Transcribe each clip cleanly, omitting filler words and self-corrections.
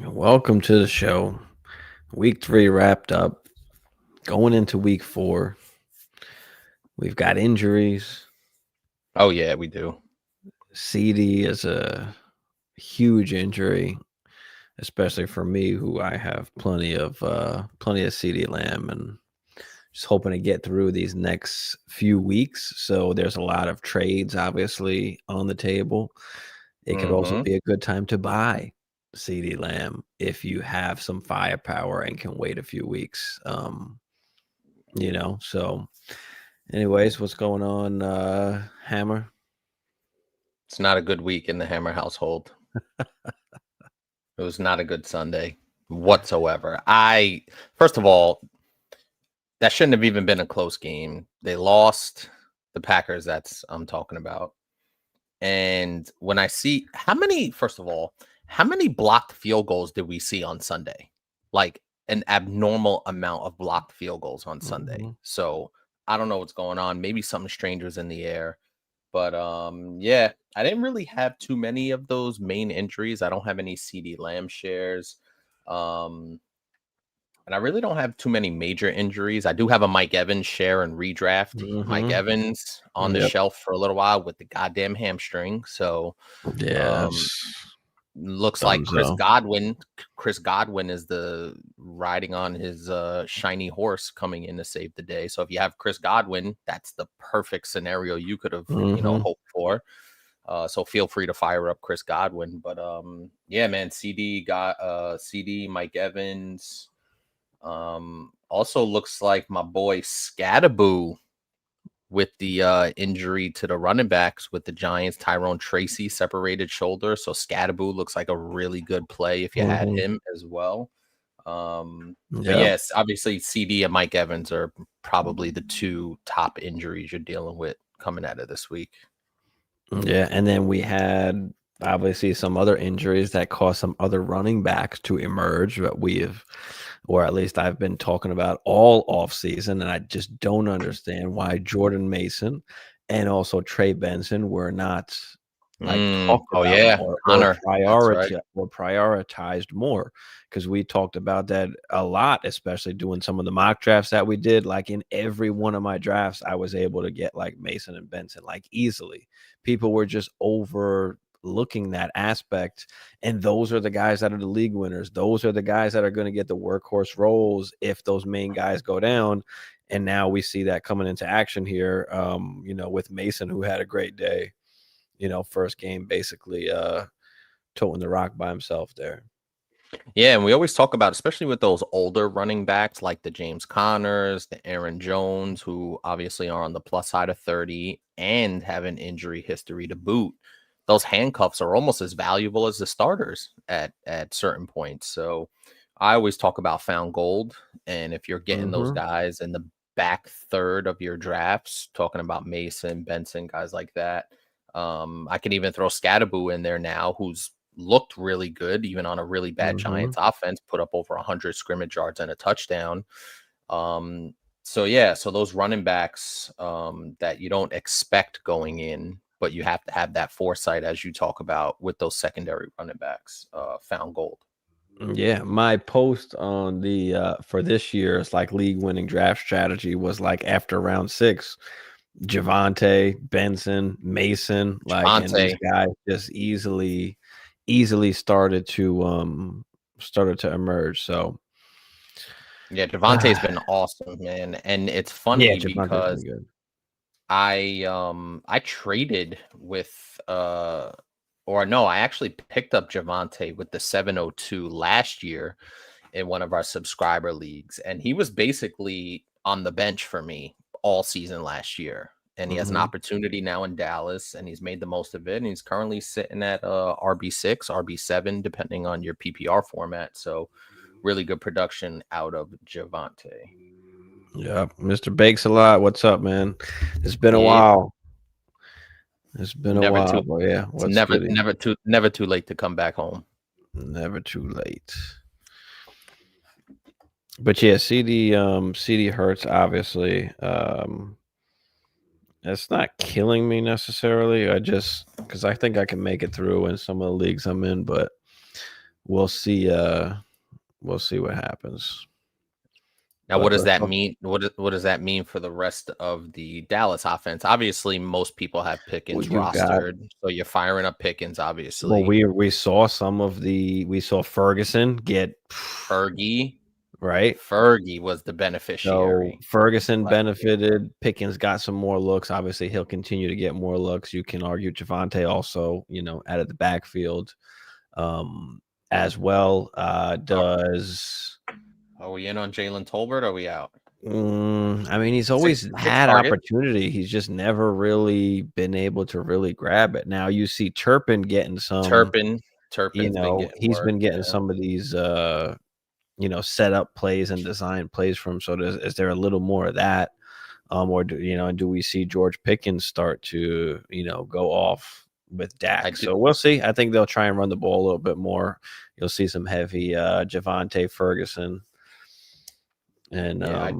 Welcome to the show. Week 3 wrapped up. Going into week 4, we've got injuries. Oh yeah, we do. CD is a huge injury, especially for me, who I have plenty of CD Lamb, and just hoping to get through these next few weeks. So there's a lot of trades, obviously, on the table. It could also hmm be a good time to buy CD Lamb if you have some firepower and can wait a few weeks. So anyways, what's going on, Hammer? It's not a good week in the Hammer household. It was not a good Sunday whatsoever. First of all, that shouldn't have even been a close game. They lost the Packers. That's I'm talking about. And when I see first of all, how many blocked field goals did we see on Sunday? Like an abnormal amount of blocked field goals on Sunday. Mhm. So I don't know what's going on. Maybe something strange was in the air. But yeah, I didn't really have too many of those main injuries. I don't have any CD Lamb shares. Um, and I really don't have too many major injuries. I do have a Mike Evans share and redraft. Mike Mhm. Evans on the Yep. shelf for a little while with the goddamn hamstring. So Yeah, um that's looks like Dunzo. Chris Godwin is the riding on his shiny horse coming in to save the day. So if you have Chris Godwin, that's the perfect scenario you could have, Mhm. hoped for. So feel free to fire up Chris Godwin. But yeah, man, CD, Mike Evans. Also looks like my boy Scattaboo with the injury to the running backs with the Giants, Tyrone Tracy separated shoulder. So Scattaboo looks like a really good play if you had Mhm. him as well. But Yep. yes, obviously CD and Mike Evans are probably the two top injuries you're dealing with coming out of this week. Yeah, and then we had obviously some other injuries that caused some other running backs to emerge that we have, or at least I've been talking about all off season, and I just don't understand why Jordan Mason and also Trey Benson were not like talked Oh about yeah, more or Connor. That's right. prioritized more, because we talked about that a lot, especially doing some of the mock drafts that we did. Like in every one of my drafts, I was able to get like Mason and Benson like easily. People were just overlooking that aspect, and those are the guys that are the league winners. Those are the guys that are going to get the workhorse roles if those main guys go down. And now we see that coming into action here, with Mason, who had a great day, first game basically toting the rock by himself there. Yeah, and we always talk about, especially with those older running backs like the James Connors, the Aaron Jones, who obviously are on the plus side of 30 and have an injury history to boot. Those handcuffs are almost as valuable as the starters at certain points. So I always talk about found gold. And if you're getting those Mm-hmm. guys in the back third of your drafts, talking about Mason, Benson, guys like that. I can even throw Scattaboo in there now, who's looked really good, even on a really bad Mm-hmm. Giants offense, put up over 100 scrimmage yards and a touchdown. Um, so yeah, so those running backs that you don't expect going in, but you have to have that foresight as you talk about with those secondary running backs, found gold. Yeah, my post on the for this year's like league winning draft strategy was like after round 6, Javante, Benson, Mason, like, and these Javante, guys just easily started to emerge. So yeah, Javante's been awesome, man. And it's yeah, funny Javante's because been good. I traded with or no, I actually picked up Javante with the 702 last year in one of our subscriber leagues, and he was basically on the bench for me all season last year. And he has an Mhm. opportunity now in Dallas, and he's made the most of it. And he's currently sitting at RB6, RB7, depending on your PPR format. So really good production out of Javante. Yeah, Mr. Bakes a lot. What's up, man? It's been a Yeah, while. It's been a never too while, but yeah, it's what's goody? never too late to come back home. Never too late. But yeah, CD hurts obviously. It's not killing me necessarily. I just because I think I can make it through in some of the leagues I'm in, but we'll see. We'll see what happens. Now, what But does that mean? What does that mean for the rest of the Dallas offense? Obviously, most people have well, Pickens you got rostered, so you're firing up Pickens. well, Obviously, we saw we saw Ferguson get Fergie, right. Fergie was the So beneficiary Ferguson last week. benefited. Pickens got some more looks. Obviously, he'll continue to get more looks. You can argue Javante also, out of the backfield, um, as well. Are, Does are we in on Jalen Tolbert? Or are we out? I mean, he's Six always six had targets. opportunity. He's just never really been able to really grab it. Now you see Turpin getting some. Turpin's been getting He's work. been getting Yeah, some of these. Set up plays and design plays from. So is there a little more of that? Or do we see George Pickens start to, go off with I Dak? do. So we'll see. I think they'll try and run the ball a little bit more. You'll see some heavy Javante Ferguson and Yeah, I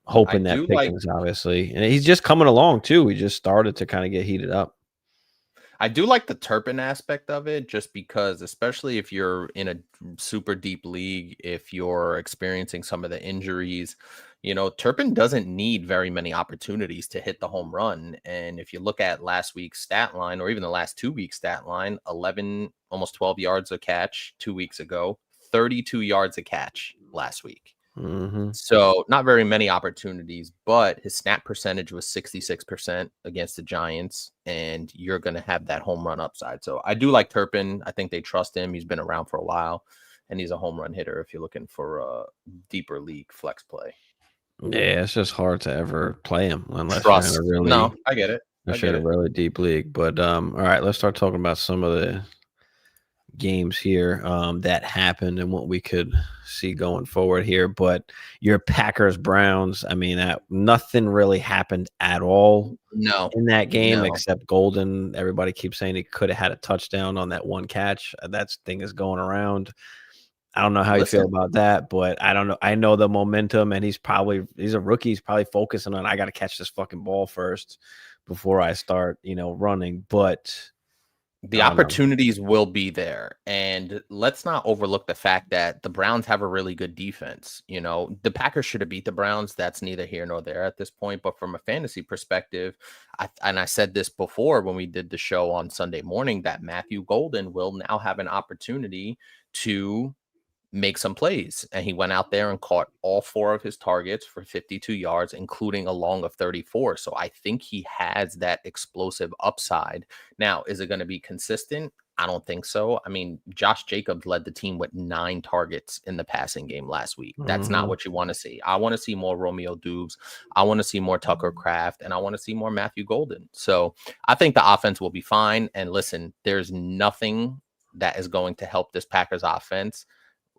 hoping that do like. Pickens, obviously. And he's just coming along too. He just started to kind of get heated up. I do like the Turpin aspect of it, just because, especially if you're in a super deep league, if you're experiencing some of the injuries, Turpin doesn't need very many opportunities to hit the home run. And if you look at last week's stat line, or even the last 2 weeks stat line, 11, almost 12 yards a catch 2 weeks ago, 32 yards a catch last week. Mm-hmm. So not very many opportunities, but his snap percentage was 66% against the Giants, and you're going to have that home run upside. So I do like Turpin. I think they trust him. He's been around for a while, and he's a home run hitter if you're looking for a deeper league flex play. Yeah, it's just hard to ever play him unless you're in a Trust. No, really I get it. I get it. deep league. But all right, let's start talking about some of the games here that happened and what we could see going forward here. But your Packers Browns, I mean, that nothing really happened at all No, in that game no. except Golden. Everybody keeps saying he could have had a touchdown on that one catch. That thing is going around. I don't know how you feel Listen, about that, but I don't know. I know the momentum, and he's a rookie. He's probably focusing on I got to catch this fucking ball first before I start, running. But the I don't know. opportunities will be there. And let's not overlook the fact that the Browns have a really good defense. The Packers should have beat the Browns. That's neither here nor there at this point. But from a fantasy perspective, I said this before when we did the show on Sunday morning, that Matthew Golden will now have an opportunity to make some plays. And he went out there and caught all 4 of his targets for 52 yards, including a long of 34. So I think he has that explosive upside. Now, is it going to be consistent? I don't think so. I mean, Josh Jacobs led the team with 9 targets in the passing game last week. That's not Mhm. what you want to see. I want to see more Romeo Dubes. I want to see more Tucker Kraft, and I want to see more Matthew Golden. So I think the offense will be fine. And listen, there's nothing that is going to help this Packers offense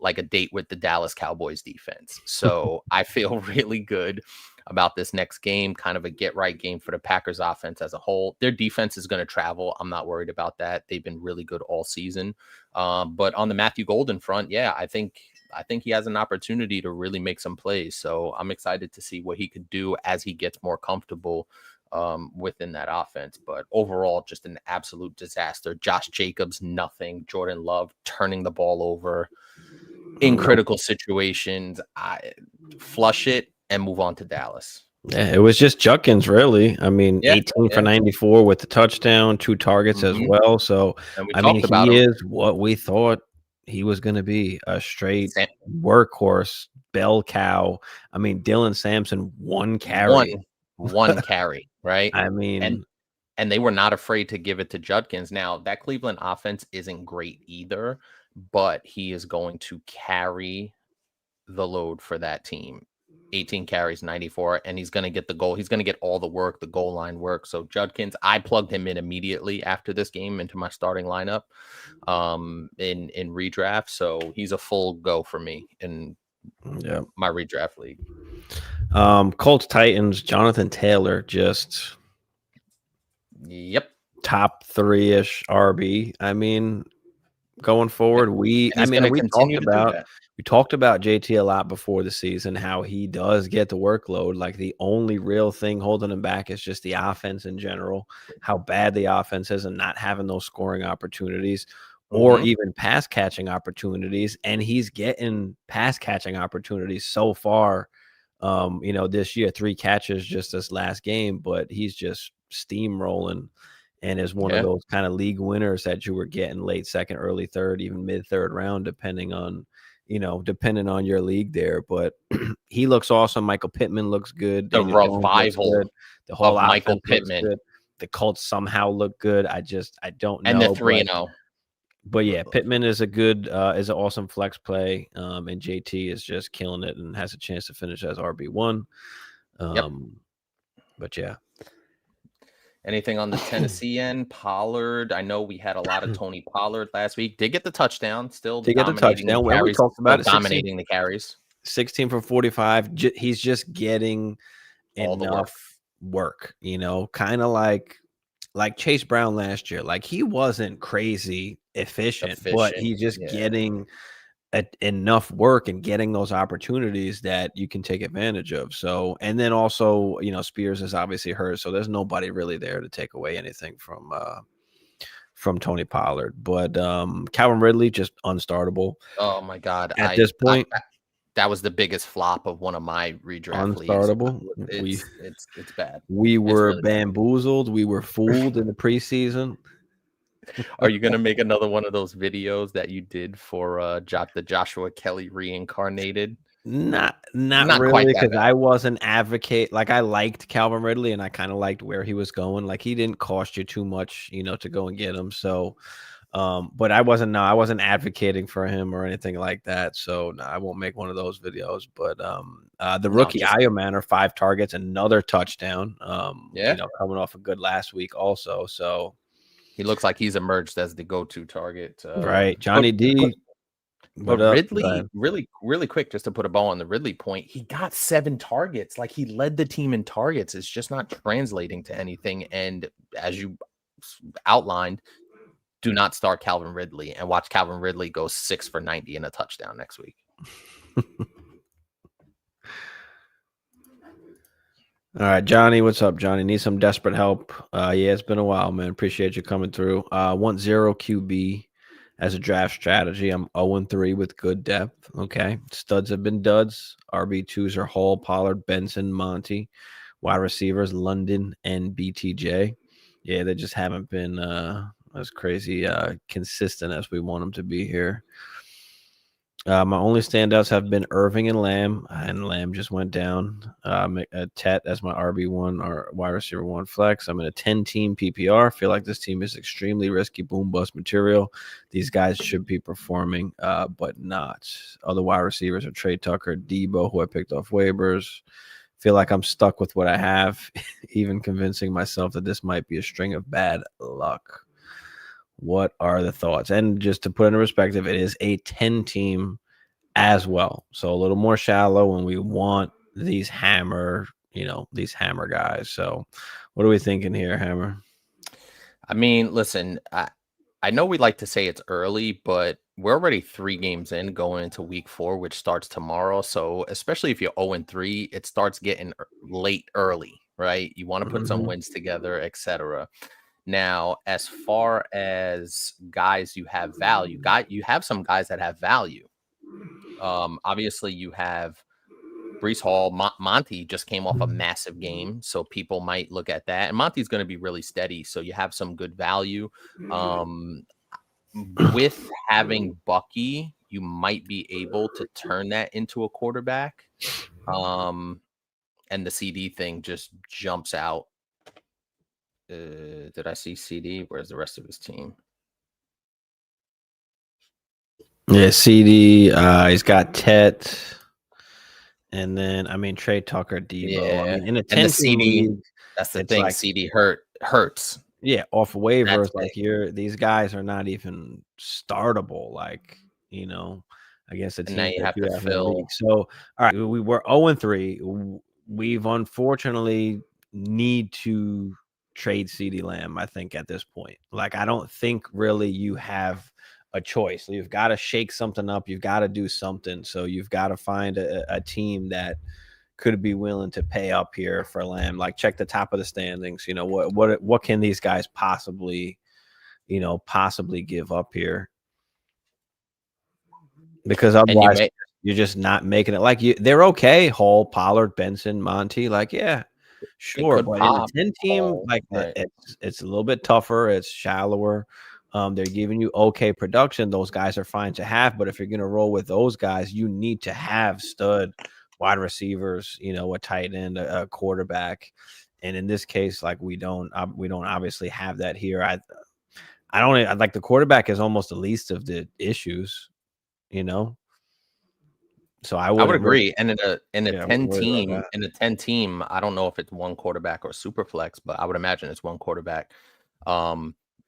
like a date with the Dallas Cowboys defense. So I feel really good about this next game, kind of a get right game for the Packers offense as a whole. Their defense is going to travel. I'm not worried about that. They've been really good all season. But on the Matthew Golden front, yeah, I think he has an opportunity to really make some plays. So I'm excited to see what he could do as he gets more comfortable within that offense. But overall, just an absolute disaster. Josh Jacobs, nothing. Jordan Love turning the ball over in Nope. critical situations. I flush it and move on to Dallas. Yeah, it was just Judkins, really. I mean, Yeah, 18 for yeah. 94 with the touchdown, 2 targets as Mhm. well. So, And we I mean, talked about he him. is what we thought he was going to be, a straight Sam workhorse, bell cow. I mean, Dylan Sampson, 1 one carry. one carry, right? I And mean, and they were not afraid to give it to Judkins. Now, that Cleveland offense isn't great either, but he is going to carry the load for that team. 18 carries, 94, and he's going to get the goal. He's going to get all the work, the goal line work. So Judkins, I plugged him in immediately after this game into my starting lineup in redraft. So he's a full go for me in yeah. my redraft league. Colts Titans, Jonathan Taylor, just Yep. top 3-ish RB. I mean, going forward, And he's going to we continue to do that. talked about JT a lot before the season, how he does get the workload. Like the only real thing holding him back is just the offense in general, how bad the offense is and not having those scoring opportunities. or even pass catching opportunities. And he's getting pass catching opportunities so far. This year, 3 catches just this last game, but he's just steamrolling and is one of those kind of league winners that you were getting late second, early third, even mid third round, depending on your league there. But he looks awesome. Michael Pittman looks good. The Daniel Jones looks revival good. The whole of Michael offense looks Pittman. good. The Colts somehow look good. I don't know. And the 3-0. But yeah, Pittman is is an awesome flex play. And JT is just killing it and has a chance to finish as RB1. But yeah. Anything on the Tennessee end? Pollard. I know we had a lot of Tony Pollard last week. Did get the touchdown. Still dominating the carries. We talked about it. Dominating the carries. 16 for 45. He's just getting enough work. Kind of like Chase Brown last year. Like, he wasn't crazy efficient, but he's just getting enough work and getting those opportunities that you can take advantage of. So, and then also, Spears is obviously hurt, so there's nobody really there to take away anything from Tony Pollard. But Calvin Ridley just unstartable. Oh my God! At this point, that was the biggest flop of one of my redraft unstartable. Leagues. It's bad. We were really bamboozled. Bad. We were fooled in the preseason. Are you gonna make another one of those videos that you did for the Joshua Kelly reincarnated? Not really, because I wasn't advocate. Like, I liked Calvin Ridley and I kind of liked where he was going. Like, he didn't cost you too much, to go and get him. So, but I wasn't advocating for him or anything like that. So no, I won't make one of those videos. But the rookie Io Manor, 5 targets, another touchdown. Coming off a good last week also. So he looks like he's emerged as the go-to target. Right. Johnny D. But Ridley, really quick, just to put a bow on the Ridley point, he got 7 targets. Like, he led the team in targets. It's just not translating to anything. And as you outlined, do not start Calvin Ridley and watch Calvin Ridley go 6 for 90 and a touchdown next week. All right, Johnny, what's up, Johnny? Need some desperate help. Yeah, it's been a while, man. Appreciate you coming through. Want 0 QB as a draft strategy. I'm 0-3 with good depth. Okay. Studs have been duds. RB2s are Hall, Pollard, Benson, Monty. Wide receivers, London and BTJ. Yeah, they just haven't been as crazy consistent as we want them to be here. My only standouts have been Irving and Lamb just went down. Tet as my RB1 or wide receiver 1 flex. I'm in a 10-team PPR. Feel like this team is extremely risky, boom bust material. These guys should be performing, but not. Other wide receivers are Trey Tucker, Debo, who I picked off waivers. Feel like I'm stuck with what I have, even convincing myself that this might be a string of bad luck. What are the thoughts? And just to put into perspective, it is a 10-team as well. So a little more shallow, and we want these hammer guys. So what are we thinking here, Hammer? I mean, listen, I know we like to say it's early, but we're already 3 games in going into week 4, which starts tomorrow. So especially if you're 0-3, it starts getting late early, right? You want to put some wins together, etc. Now, as far as guys you have value, you have some guys that have value. Obviously, you have Breece Hall. Monty just came off a massive game, so people might look at that. And Monty's going to be really steady, so you have some good value. With having Bucky, you might be able to turn that into a quarterback. And the CD thing just jumps out. Did I see CD? Where's the rest of his team? Yeah, CD. He's got Tet, and then Trey Tucker, Debo. Yeah. In a 10-team league, that's the thing. Like, CD hurts. Yeah, off of waivers. Like, these guys are not even startable. Like, against a team now you have to fill. So, all right, we were 0-3. We've unfortunately need to trade CeeDee Lamb, I think, at this point. Like, I don't think really you have a choice. You've got to shake something up. You've got to do something. So you've got to find a team that could be willing to pay up here for Lamb. Like, check the top of the standings. What can these guys possibly give up here? because And you otherwise may you're just not making it like they're okay. Hall, Pollard, Benson, Monty, like yeah, they sure. could But in the pop 10 team, all like right. it's a little bit tougher. It's shallower. They're giving you okay production. Those guys are fine to have, but if you're gonna roll with those guys, you need to have stud wide receivers. A tight end, a quarterback, and in this case, like we don't obviously have that here. I don't I like the quarterback is almost the least of the issues. You know, so I I would wouldn't really agree. And in a yeah, I wouldn't 10 worry about team, that. I don't know if it's one quarterback or super flex, but I would imagine it's one quarterback.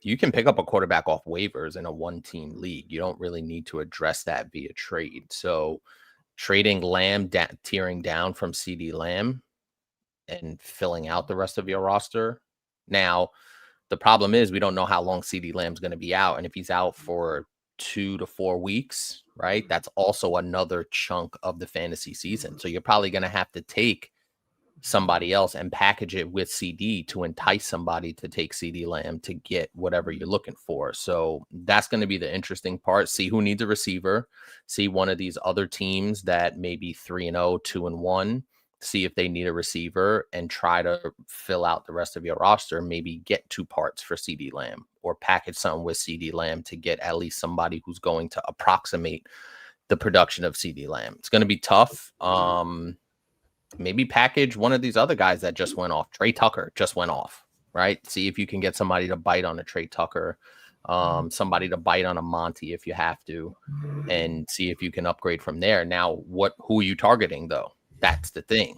You can pick up a quarterback off waivers in a one team league. You don't really need to address that via trade. So trading Lamb, tearing down from CD Lamb and filling out the rest of your roster. Now, the problem is we don't know how long CD Lamb's going to be out. And if he's out for 2 to 4 weeks, right, that's also another chunk of the fantasy season. So you're probably going to have to take somebody else and package it with CD to entice somebody to take CD Lamb to get whatever you're looking for. So that's going to be the interesting part. See who needs a receiver. See one of these other teams that may be 3-0, 2-1. See if they need a receiver and try to fill out the rest of your roster. Maybe get 2 parts for CD Lamb or package something with CD Lamb to get at least somebody who's going to approximate the production of CD Lamb. It's going to be tough. Maybe package one of these other guys that just went off. Trey Tucker just went off, right? See if you can get somebody to bite on a Trey Tucker, somebody to bite on a Monty if you have to, and see if you can upgrade from there. Now, who are you targeting though? That's the thing.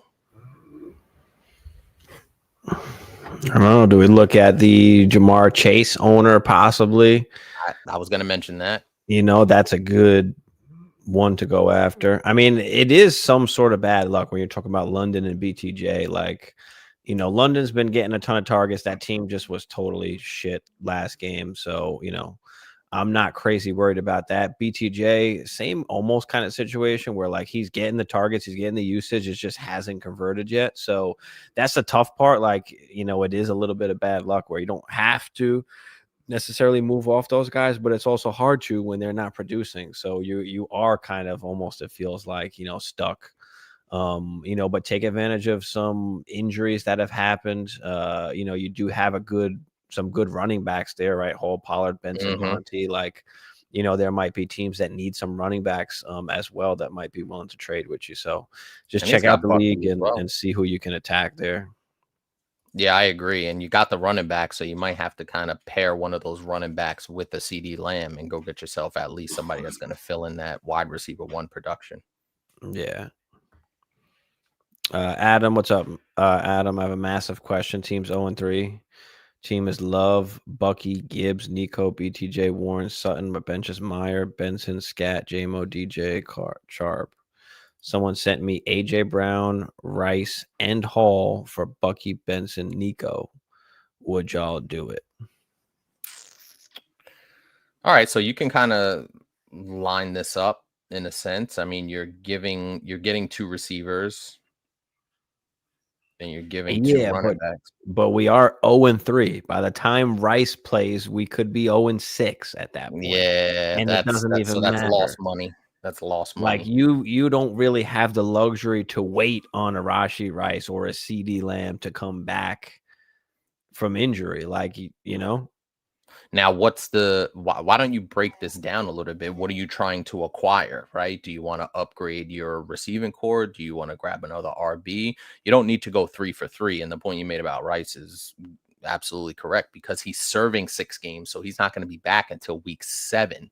I don't know. Do we look at the Jamar Chase owner possibly? I was going to mention that. That's a good one to go after. I mean, it is some sort of bad luck when you're talking about London and BTJ. Like, London's been getting a ton of targets. That team just was totally shit last game. So, I'm not crazy worried about that. BTJ, same almost kind of situation where like he's getting the targets, he's getting the usage, it just hasn't converted yet. So that's the tough part. Like, it is a little bit of bad luck where you don't have to necessarily move off those guys, but it's also hard to when they're not producing. So you are kind of almost, it feels like, stuck. But take advantage of some injuries that have happened. You do have some good running backs there, right? Hall, Pollard, Benson, Monty. Like, there might be teams that need some running backs as well that might be willing to trade with you. So just check out the league and see who you can attack there. Yeah, I agree. And you got the running back, so you might have to kind of pair one of those running backs with the CD Lamb and go get yourself at least somebody that's going to fill in that wide receiver 1 production. Yeah. Adam, what's up? Adam, I have a massive question. Team's 0-3. Team is Love, Bucky, Gibbs, Nico, BTJ, Warren, Sutton, but bench is Meyer, Benson, Scat, JMO, DJ, Sharp. Someone sent me AJ Brown, Rice, and Hall for Bucky, Benson, Nico. Would y'all do it? All right, so you can kind of line this up in a sense. I mean, you're getting 2 receivers and you're giving 2 running backs. But we are 0-3. By the time Rice plays, we could be 0-6 at that point. Yeah, and it doesn't even matter. That's lost money. That's lost money. Like you don't really have the luxury to wait on a Rashee Rice or a CD Lamb to come back from injury. Like, Now, why don't you break this down a little bit? What are you trying to acquire, right? Do you want to upgrade your receiving core? Do you want to grab another RB? You don't need to go 3 for 3. And the point you made about Rice is absolutely correct because he's serving 6 games. So he's not going to be back until week 7.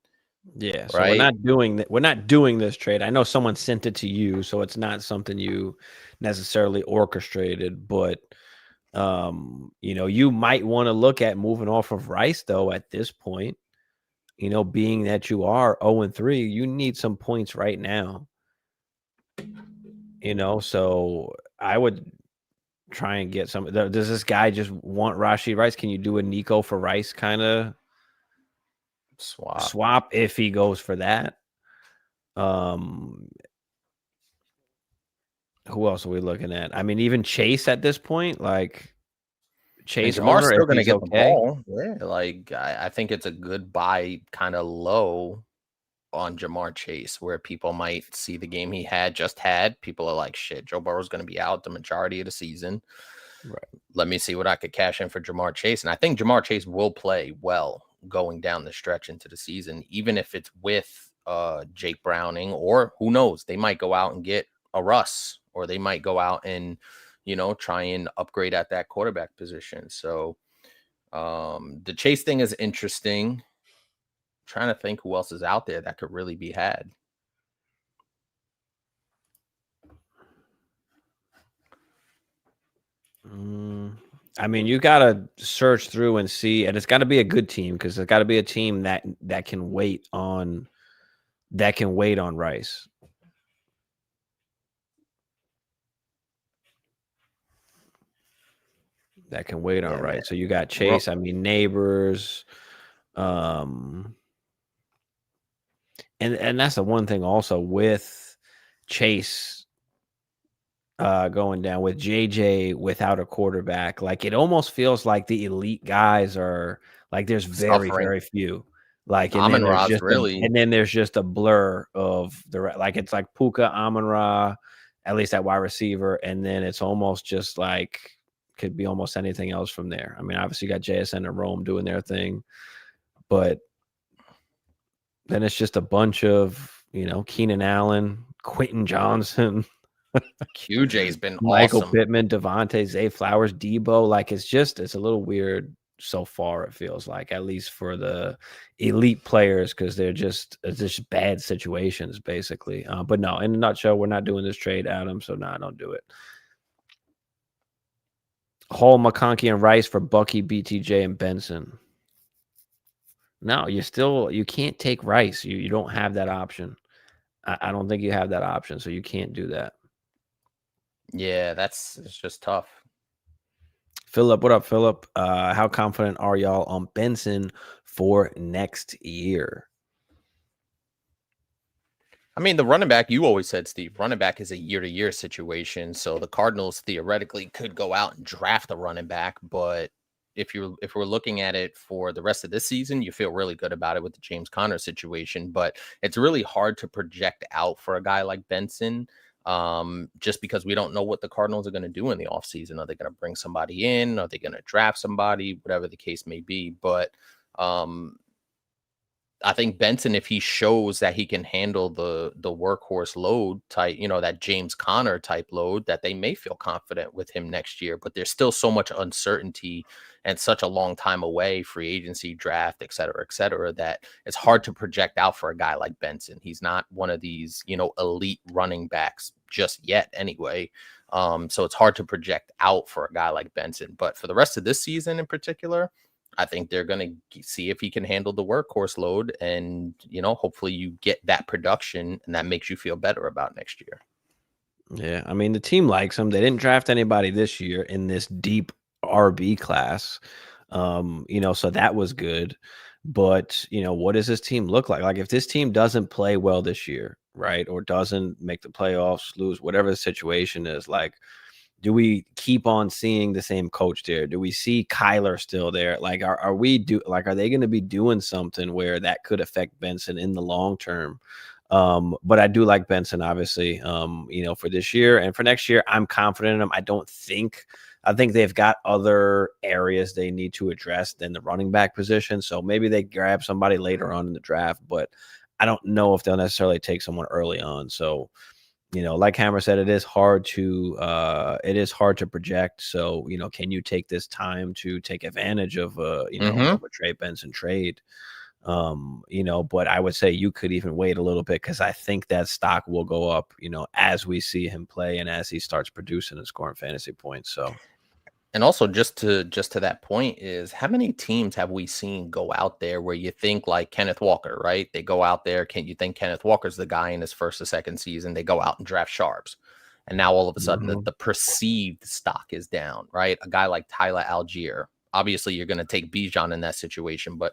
Yeah. So we're not doing that. We're not doing this trade. I know someone sent it to you, so it's not something you necessarily orchestrated, but you might want to look at moving off of Rice though at this point. Being that you are 0-3, you need some points right now. So I would try and get some. Does this guy just want Rashee Rice? Can you do a Nico for Rice kind of swap if he goes for that? Who else are we looking at? I mean, even Chase at this point, like Chase, Jamar's still going to get the ball. Yeah, like I think it's a good buy, kind of low. on Jamar Chase, where people might see the game he just had. People are like, shit, Joe Burrow's going to be out the majority of the season. Right. Let me see what I could cash in for Jamar Chase. And I think Jamar Chase will play well going down the stretch into the season, even if it's with Jake Browning, or who knows, they might go out and get a Russ, or they might go out and, try and upgrade at that quarterback position. So the Chase thing is interesting. Trying to think who else is out there that could really be had. I mean, you got to search through and see, and it's got to be a good team, because it's got to be a team that can wait on Rice. That can wait on Rice. So you got Chase. I mean, Neighbors. And that's the one thing also with Chase going down, with JJ without a quarterback. Like, it almost feels like the elite guys are like, there's very, very few. Like, and then there's just there's just a blur of like, it's like Puka, Amon-Ra, at least at wide receiver, and then it's almost just like could be almost anything else from there. I mean, obviously you got JSN and Rome doing their thing, but then it's just a bunch of, Keenan Allen, Quentin Johnson, QJ's been Michael awesome. Pittman, Devontae, Zay Flowers, Debo. Like, it's a little weird so far, it feels like, at least for the elite players, because it's just bad situations, basically. But no, in a nutshell, we're not doing this trade, Adam, so no, don't do it. Hall, McConkey, and Rice for Bucky, BTJ, and Benson. No, you can't take Rice. You don't have that option. I don't think you have that option, so you can't do that. Yeah, it's just tough. Philip, what up, Philip? How confident are y'all on Benson for next year? I mean, the running back, you always said, Steve, running back is a year-to-year situation. So the Cardinals theoretically could go out and draft a running back. But if we're looking at it for the rest of this season, you feel really good about it with the James Conner situation. But it's really hard to project out for a guy like Benson, just because we don't know what the Cardinals are going to do in the offseason. Are they going to bring somebody in? Are they going to draft somebody? Whatever the case may be. But I think Benson, if he shows that he can handle the workhorse load type, that James Conner type load, that they may feel confident with him next year. But there's still so much uncertainty and such a long time away, free agency, draft, et cetera, that it's hard to project out for a guy like Benson. He's not one of these, elite running backs just yet anyway. So it's hard to project out for a guy like Benson. But for the rest of this season in particular, I think they're going to see if he can handle the workhorse load, and, hopefully you get that production, and that makes you feel better about next year. Yeah. I mean, the team likes him. They didn't draft anybody this year in this deep RB class. So that was good. But, what does this team look like? Like, if this team doesn't play well this year, right, or doesn't make the playoffs, lose, whatever the situation is, like, do we keep on seeing the same coach there? Do we see Kyler still there? Like, are they going to be doing something where that could affect Benson in the long term? But I do like Benson, obviously, for this year and for next year. I'm confident in him. I think they've got other areas they need to address than the running back position. So maybe they grab somebody later on in the draft, but I don't know if they'll necessarily take someone early on. So, like Hammer said, it is hard to project. So, can you take this time to take advantage of of a Trey Benson trade? But I would say you could even wait a little bit, because I think that stock will go up, as we see him play and as he starts producing and scoring fantasy points. So, and also just to that point, is how many teams have we seen go out there where you think like Kenneth Walker, right? They go out there. Can't you think Kenneth Walker's the guy in his first or second season? They go out and draft Sharps. And now all of a sudden the perceived stock is down, right? A guy like Tyler Algier. Obviously, you're going to take Bijan in that situation, but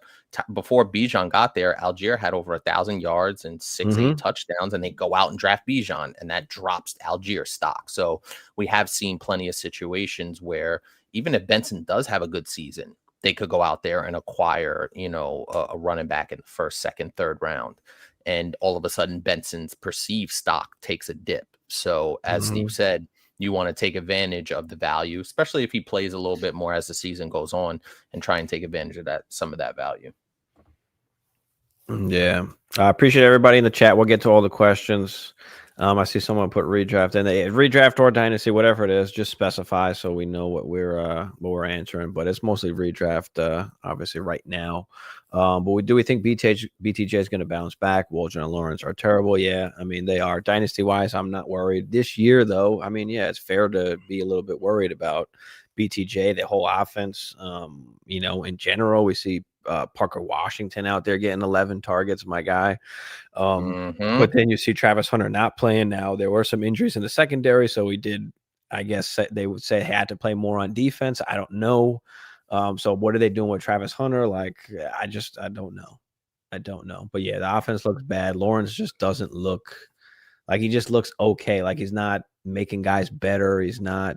before Bijan got there, Algier had over 1,000 yards and 8 touchdowns, and they go out and draft Bijan, and that drops Algier stock. So we have seen plenty of situations where even if Benson does have a good season, they could go out there and acquire, a running back in the first, second, third round. and all of a sudden Benson's perceived stock takes a dip. So as Steve said, you want to take advantage of the value, especially if he plays a little bit more as the season goes on, and try and take advantage of some of that value. Yeah. I appreciate everybody in the chat. We'll get to all the questions. I see someone put redraft in. Redraft or dynasty, whatever it is, just specify so we know what we're answering. But it's mostly redraft, obviously right now. But we think BTJ is going to bounce back. Waldron and Lawrence are terrible. Yeah, I mean they are. Dynasty wise, I'm not worried this year though. I mean, yeah, it's fair to be a little bit worried about BTJ, the whole offense. In general, we see Parker Washington out there getting 11 targets, my guy. But then you see Travis Hunter not playing now. There were some injuries in the secondary, so he did, I guess they would say, had to play more on defense. I don't know. So what are they doing with Travis Hunter? Like, I don't know. I don't know. But yeah, the offense looks bad. Lawrence just doesn't look like he just looks okay. Like he's not making guys better. He's not,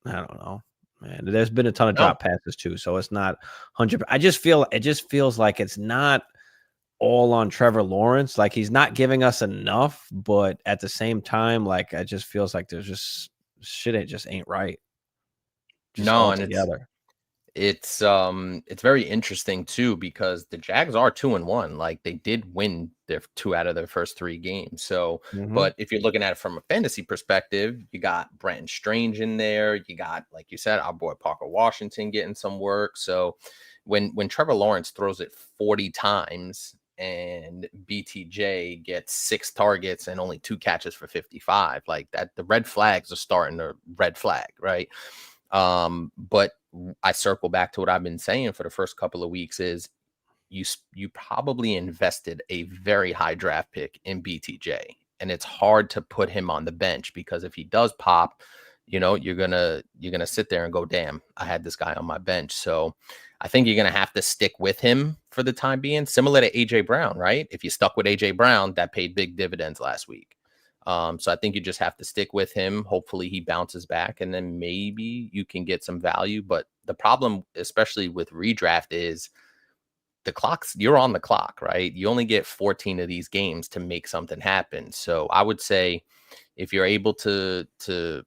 I don't know. Man, there's been a ton of drop passes too, so it's not 100. It just feels like it's not all on Trevor Lawrence. Like he's not giving us enough, but at the same time, like it just feels like there's just shit. It just ain't right. Just altogether. It's very interesting too, because the Jags are 2-1. Like they did win their 2 out of their first 3 games. So, but if you're looking at it from a fantasy perspective, you got Brenton Strange in there. You got, like you said, our boy Parker Washington getting some work. So when Trevor Lawrence throws it 40 times and BTJ gets 6 targets and only 2 catches for 55, like that, the red flags are starting to red flag, right? But I circle back to what I've been saying for the first couple of weeks is you probably invested a very high draft pick in BTJ, and it's hard to put him on the bench, because if he does pop, you're gonna sit there and go, damn, I had this guy on my bench. So I think you're gonna have to stick with him for the time being, similar to AJ Brown, right? If you stuck with AJ Brown, that paid big dividends last week. So I think you just have to stick with him. Hopefully he bounces back, and then maybe you can get some value. But the problem, especially with redraft, is you're on the clock, right? You only get 14 of these games to make something happen. So I would say if you're able to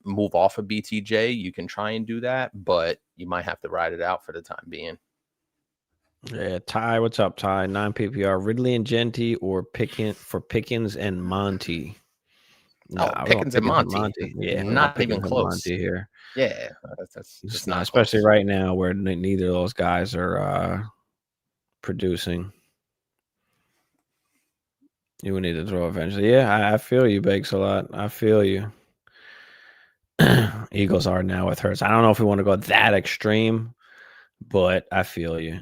move off of BTJ, you can try and do that, but you might have to ride it out for the time being. Yeah, Ty, what's up, Ty? 9 PPR, Ridley and Genty, or Pickens and Monty? No, Pickens and Monty. Yeah, not even close. Monty here. Yeah, that's just not especially close. right now where neither of those guys are producing. You would need to throw eventually. Yeah, I feel you, Bakes, a lot. I feel you. Eagles are now with Hurts. I don't know if we want to go that extreme, but I feel you.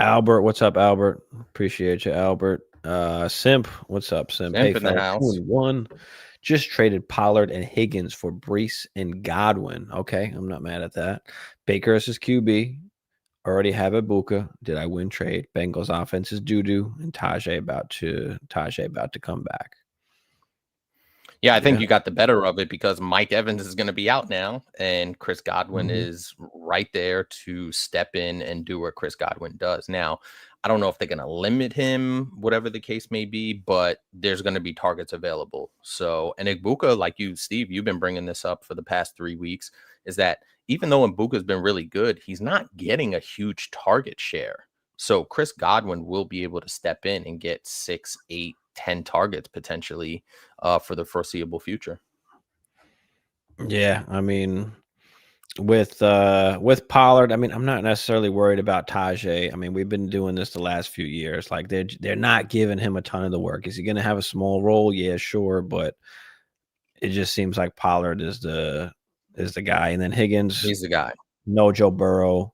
Albert, what's up, Albert? Appreciate you, Albert. Simp, what's up, Simp? Hey, in the house. 2-1. Just traded Pollard and Higgins for Brees and Godwin. Okay, I'm not mad at that. Baker is QB. Already have Ibuka. Did I win trade? Bengals offense is doo-doo, and Tajay about to come back. Yeah, I think you got the better of it, because Mike Evans is going to be out now, and Chris Godwin is right there to step in and do what Chris Godwin does. Now, I don't know if they're going to limit him, whatever the case may be, but there's going to be targets available. So, and Ibuka, like you, Steve, you've been bringing this up for the past 3 weeks, is that even though Ibuka's been really good, he's not getting a huge target share. So Chris Godwin will be able to step in and get 6, 8, 10 targets potentially for the foreseeable future. Yeah, I mean, with Pollard, I mean, I'm not necessarily worried about Tajay. I mean, we've been doing this the last few years. Like they're not giving him a ton of the work. Is he going to have a small role? Yeah, sure, but it just seems like Pollard is the guy, and then Higgins, he's the guy. No Joe Burrow.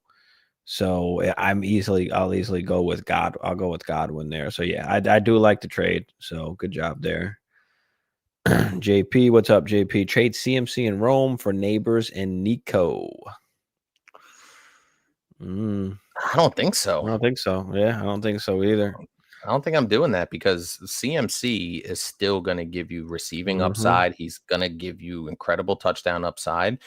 So I'll easily go with I'll go with Godwin there. So yeah, I do like the trade. So good job there. JP, what's up, JP? Trade CMC in Rome for Neighbors and Nico. I don't think so. I don't think so. Yeah, I don't think so either. I don't think I'm doing that, because CMC is still going to give you receiving upside. He's going to give you incredible touchdown upside.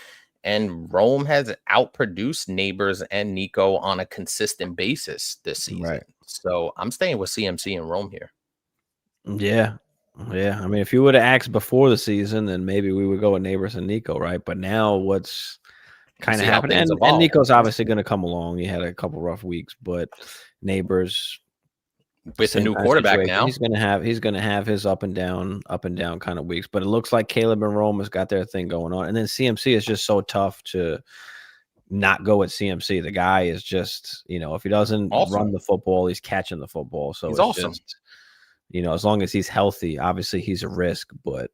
And Rome has outproduced Neighbors and Nico on a consistent basis this season. Right. So I'm staying with CMC and Rome here. Yeah. Yeah. I mean, if you would have asked before the season, then maybe we would go with Neighbors and Nico, right? But now what's kind of See how happening? things And evolve. Nico's obviously going to come along. He had a couple rough weeks, but Neighbors With the same new kind of quarterback situation. now. He's gonna have his up and down kind of weeks. But it looks like Caleb and Rome has got their thing going on. And then CMC is just so tough to not go with CMC. The guy is just, if he doesn't run the football, he's catching the football. So he's it's awesome. just, as long as he's healthy, obviously he's a risk. But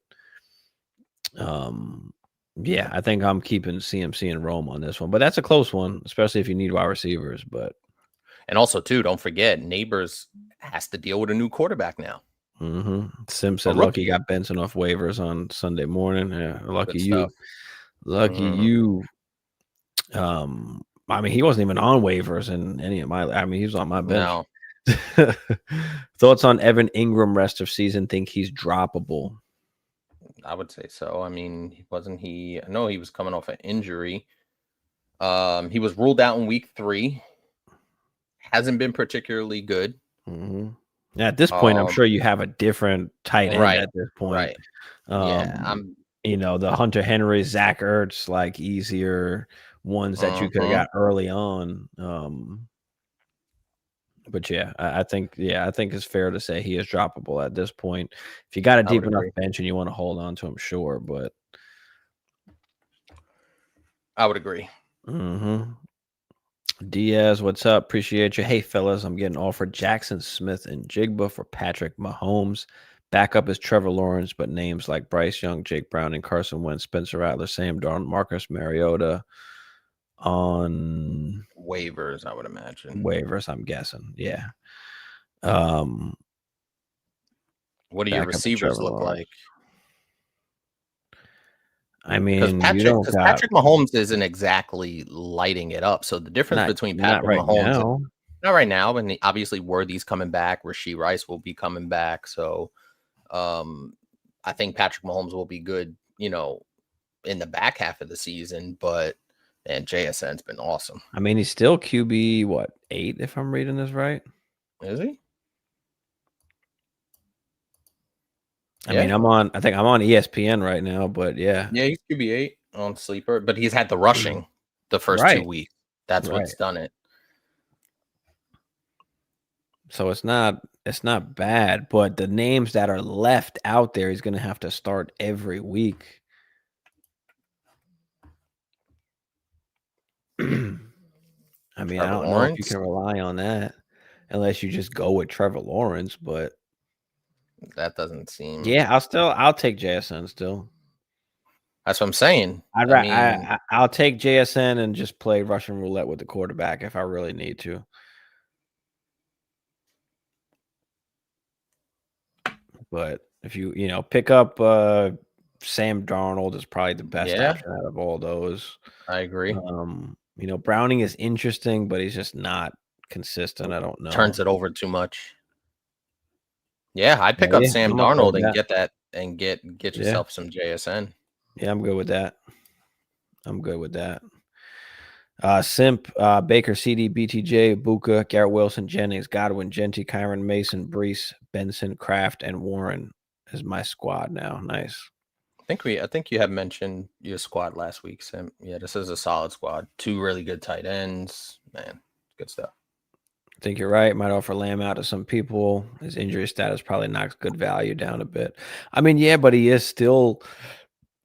yeah, I think I'm keeping CMC and Rome on this one. But that's a close one, especially if you need wide receivers. And also, too, don't forget, Neighbors has to deal with a new quarterback now. Sim said, "Lucky got Benson off waivers on Sunday morning." Yeah, lucky you. Lucky you. I mean, he wasn't even on waivers in any of my. I mean, he was on my bench. No. Thoughts on Evan Ingram rest of season? Think he's droppable? I would say so. I mean, wasn't he? I know he was coming off an injury. He was ruled out in week 3. Hasn't been particularly good. At this point, I'm sure you have a different tight end at this point. Right. Yeah, the Hunter Henry, Zach Ertz, like easier ones that you could have got early on. But yeah, I think it's fair to say he is droppable at this point. If you got a deep enough bench and you want to hold on to him, sure. But I would agree. Diaz, what's up? Appreciate you. Hey, fellas, I'm getting offered Jackson Smith and Jigba for Patrick Mahomes. Backup is Trevor Lawrence, but names like Bryce Young, Jake Browning, Carson Wentz, Spencer Rattler, Sam Darnold, Marcus Mariota on waivers, I would imagine. Waivers, I'm guessing. Yeah. What do your receivers look like? I mean, Patrick Mahomes isn't exactly lighting it up. So the difference between Patrick Mahomes not right now, and obviously Worthy's coming back, Rashee Rice will be coming back. So I think Patrick Mahomes will be good, in the back half of the season, and JSN's been awesome. I mean, he's still QB 8 if I'm reading this right. Is he? I mean, I think I'm on ESPN right now, but yeah. Yeah, he's QB 8 on Sleeper, but he's had the rushing the first 2 weeks. That's what's done it. So it's not bad, but the names that are left out there, he's going to have to start every week. I mean, I don't know if you can rely on that unless you just go with Trevor Lawrence, but that doesn't seem. Yeah, I'll take JSN still. That's what I'm saying. I'll take JSN and just play Russian roulette with the quarterback if I really need to. But if you pick up Sam Darnold is probably the best option out of all those. I agree. Browning is interesting, but he's just not consistent. I don't know. Turns it over too much. Yeah, I'd pick up Sam Darnold and get that and get yourself some JSN. Yeah, I'm good with that. Simp, Baker, CD, BTJ, Buka, Garrett Wilson, Jennings, Godwin, Genty, Kyron, Mason, Brees, Benson, Kraft, and Warren is my squad now. Nice. I think you have mentioned your squad last week, Simp. Yeah, this is a solid squad. 2 really good tight ends. Man, good stuff. I think you're right. Might offer Lamb out to some people. His injury status probably knocks good value down a bit. I mean, yeah, but he is still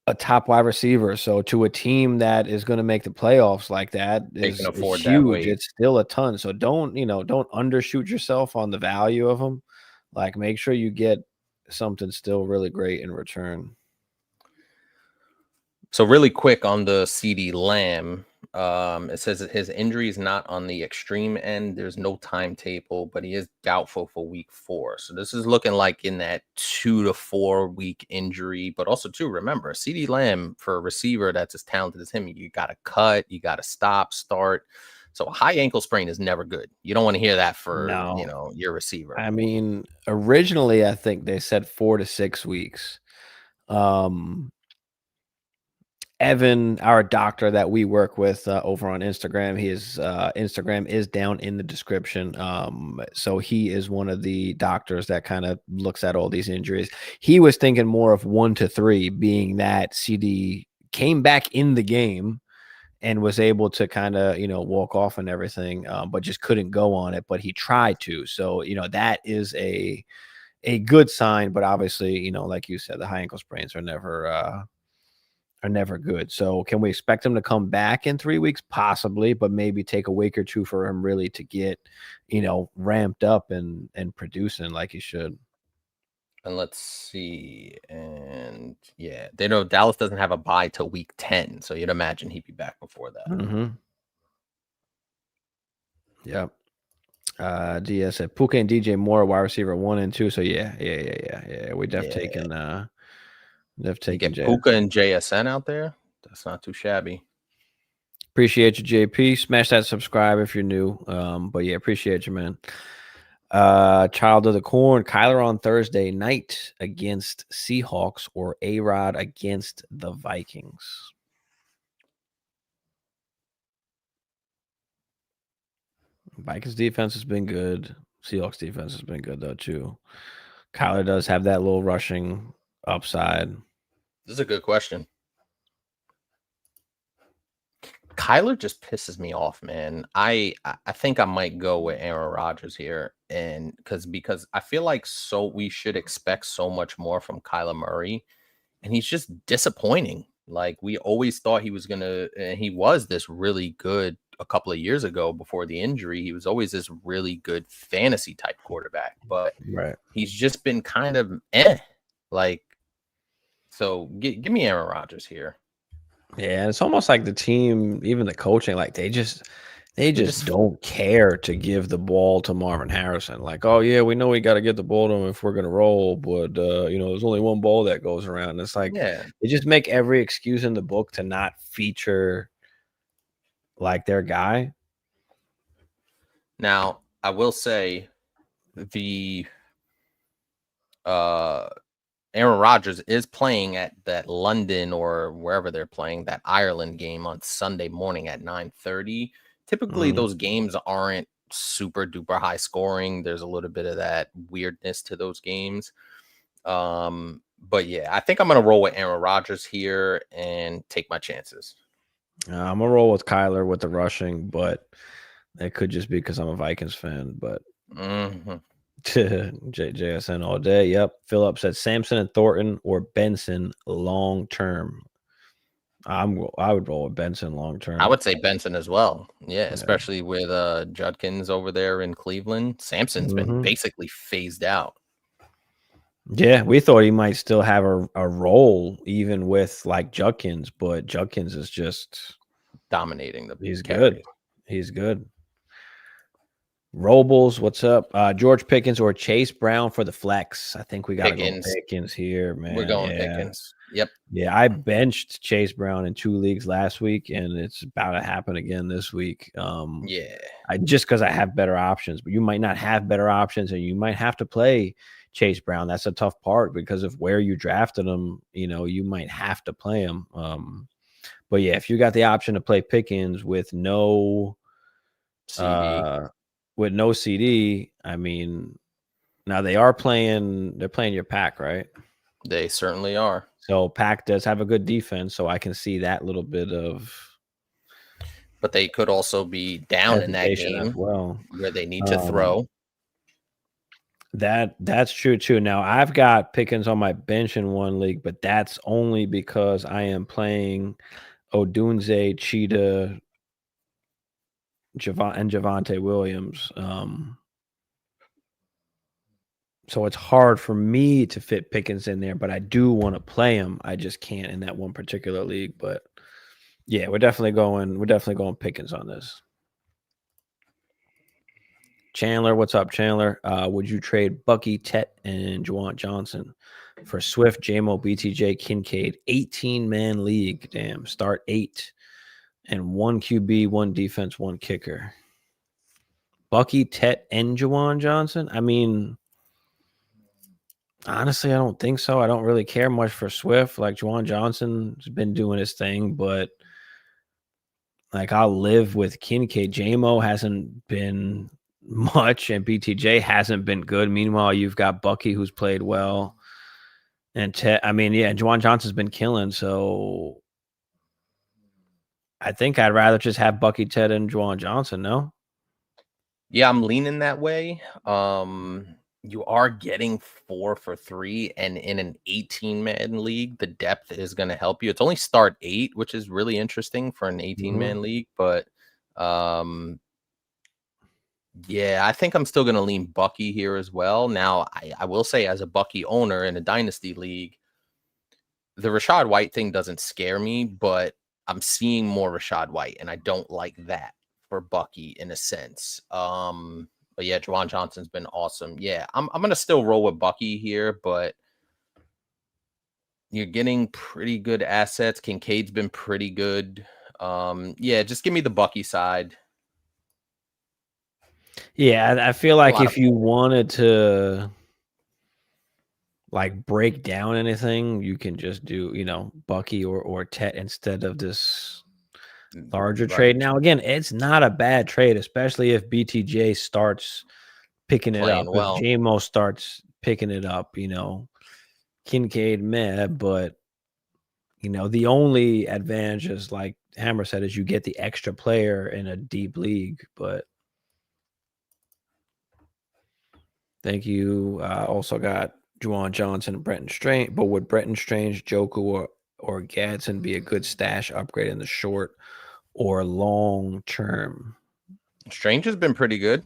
a top wide receiver. So to a team that is going to make the playoffs like that is huge. It's still a ton. So don't undershoot yourself on the value of them. Like, make sure you get something still really great in return. So really quick on the CD Lamb, it says that his injury is not on the extreme end. There's no timetable, but he is doubtful for week 4. So this is looking like in that 2 to 4 week injury. But also, too, remember, CD Lamb, for a receiver that's as talented as him, you got to cut, you got to stop, start. So a high ankle sprain is never good. You don't want to hear that for your receiver. I mean, originally I think they said 4 to 6 weeks. Evan, our doctor that we work with over on Instagram, his Instagram is down in the description. So he is one of the doctors that kind of looks at all these injuries. He was thinking more of 1 to 3, being that CD came back in the game and was able to kind of, walk off and everything, but just couldn't go on it. But he tried to. So, that is a good sign. But obviously, like you said, the high ankle sprains are never good. So can we expect him to come back in 3 weeks? Possibly, but maybe take a week or two for him really to get, ramped up and producing like he should. And let's see. And yeah, they know Dallas doesn't have a bye till week 10. So you'd imagine he'd be back before that. Mm-hmm. Yep. DS said Puka and DJ Moore, wide receiver 1 and 2. So yeah. We taken get Puka and JSN out there. That's not too shabby. Appreciate you, JP. Smash that subscribe if you're new. But yeah, appreciate you, man. Child of the Corn, Kyler on Thursday night against Seahawks or A-Rod against the Vikings. Vikings defense has been good. Seahawks defense has been good though too. Kyler does have that little rushing upside. This is a good question. Kyler just pisses me off, man. I think I might go with Aaron Rodgers here, and because I feel like we should expect so much more from Kyler Murray, and he's just disappointing. Like we always thought he was gonna, and he was this really good a couple of years ago before the injury. He was always this really good fantasy type quarterback, but he's just been kind of like. So give me Aaron Rodgers here. Yeah, it's almost like the team, even the coaching, like they just don't care to give the ball to Marvin Harrison. Like, oh yeah, we know we got to get the ball to him if we're gonna roll, but there's only one ball that goes around. It's like they just make every excuse in the book to not feature like their guy. Now, I will say the Aaron Rodgers is playing at that London or wherever they're playing, that Ireland game on Sunday morning at 9:30. Typically, those games aren't super duper high scoring. There's a little bit of that weirdness to those games. But yeah, I think I'm going to roll with Aaron Rodgers here and take my chances. I'm going to roll with Kyler with the rushing, but it could just be because I'm a Vikings fan. But JSN all day. Yep. Philip said Sampson and Thornton or Benson long term. I would roll with Benson long term. I would say Benson as well. Yeah, especially with Judkins over there in Cleveland. Sampson's been basically phased out. Yeah, we thought he might still have a role even with like Judkins, but Judkins is just dominating the. He's good. He's good. Robles, what's up? George Pickens or Chase Brown for the flex. I think we got to go Pickens here, man. We're going Pickens. Yep. Yeah, I benched Chase Brown in 2 leagues last week, and it's about to happen again this week. Just because I have better options, but you might not have better options, and you might have to play Chase Brown. That's a tough part because of where you drafted him. You might have to play him. But yeah, if you got the option to play Pickens with no CD. With no CD, I mean, now they're playing your pack, right? They certainly are. So pack does have a good defense, so I can see that little bit of. But they could also be down in that game as well, where they need to throw. That's true too. Now I've got Pickens on my bench in 1 league, but that's only because I am playing Odunze, Cheetah, and Javonte Williams. So it's hard for me to fit Pickens in there, but I do want to play him. I just can't in that one particular league. But yeah, we're definitely going Pickens on this. Chandler, what's up, Chandler? Would you trade Bucky, Tet, and Juwan Johnson for Swift, JMO, BTJ, Kincaid, 18-man league? Damn, start 8. And 1 QB, 1 defense, 1 kicker. Bucky, Tet, and Juwan Johnson. I mean, Honestly, I don't think so. I don't really care much for Swift. Like Juwan Johnson's been doing his thing, but like I'll live with Kincaid. JMO hasn't been much, and BTJ hasn't been good. Meanwhile, you've got Bucky who's played well, and I mean, yeah, Juwan Johnson's been killing. So I think I'd rather just have Bucky, Ted, and Juwan Johnson. No. Yeah, I'm leaning that way. You are getting 4 for 3, and in an 18-man league, the depth is going to help you. It's only start 8, which is really interesting for an 18-man league, but yeah, I think I'm still going to lean Bucky here as well. Now, I will say, as a Bucky owner in a Dynasty league, the Rashad White thing doesn't scare me, but I'm seeing more Rashad White, and I don't like that for Bucky in a sense. But yeah, Juwan Johnson's been awesome. Yeah, I'm gonna still roll with Bucky here, but you're getting pretty good assets. Kincaid's been pretty good. Yeah, just give me the Bucky side. Yeah, I feel like if you wanted to like break down anything, you can just do, Bucky or Tet instead of this larger trade. Now, again, it's not a bad trade, especially if BTJ starts picking it up. Well. If JMO starts picking it up, Kincaid, meh, but the only advantage is, like Hammer said, is you get the extra player in a deep league. But thank you. Also got Juwan Johnson and Brenton Strange. But would Brenton Strange, Joku, or Gadsden be a good stash upgrade in the short or long term? Strange has been pretty good.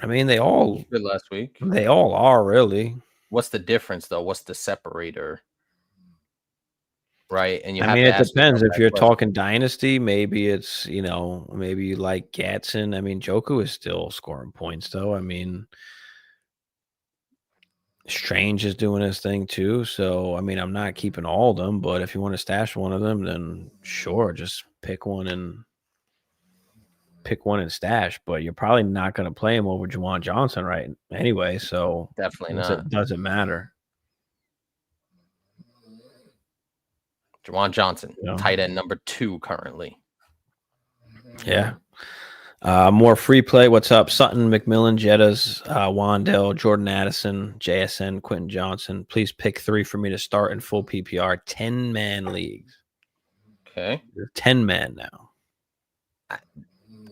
I mean, they all good last week. They all are, really. What's the difference, though? What's the separator? Right, and I mean, it depends. If you're talking Dynasty, maybe it's, maybe you like Gatson. I mean, Joku is still scoring points, though. I mean, Strange is doing his thing, too. So, I mean, I'm not keeping all of them, but if you want to stash one of them, then sure, just pick one and stash. But you're probably not going to play him over Juwan Johnson, right? Anyway, so definitely not. It doesn't matter. Juwan Johnson, tight end number 2 currently. Yeah. More free play. What's up? Sutton, McMillan, Jettas, Wandell, Jordan Addison, JSN, Quentin Johnson. Please pick 3 for me to start in full PPR 10-man leagues. Okay. 10-man now.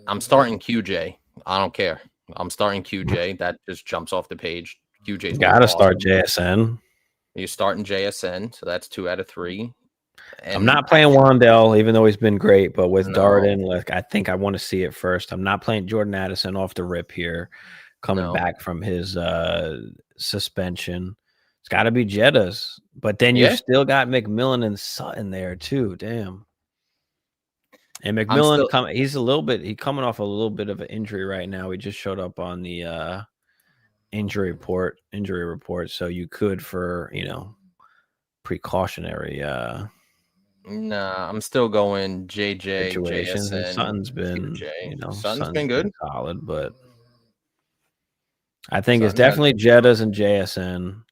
I'm starting QJ. I don't care. I'm starting QJ. That just jumps off the page. QJ's gotta start JSN. You're starting JSN, so that's 2 out of 3. And I'm not playing Wandell, even though he's been great, but with Darden, like I think I want to see it first. I'm not playing Jordan Addison off the rip here, coming back from his suspension. It's got to be Jettas, but then you've still got McMillan and Sutton there too. Damn. And McMillan, he's coming off a little bit of an injury right now. He just showed up on the injury report. So you could, for precautionary Nah, I'm still going JJ situations. JSN, Sutton's been Sutton's been good, solid, but I think it's definitely Jettas and JSN.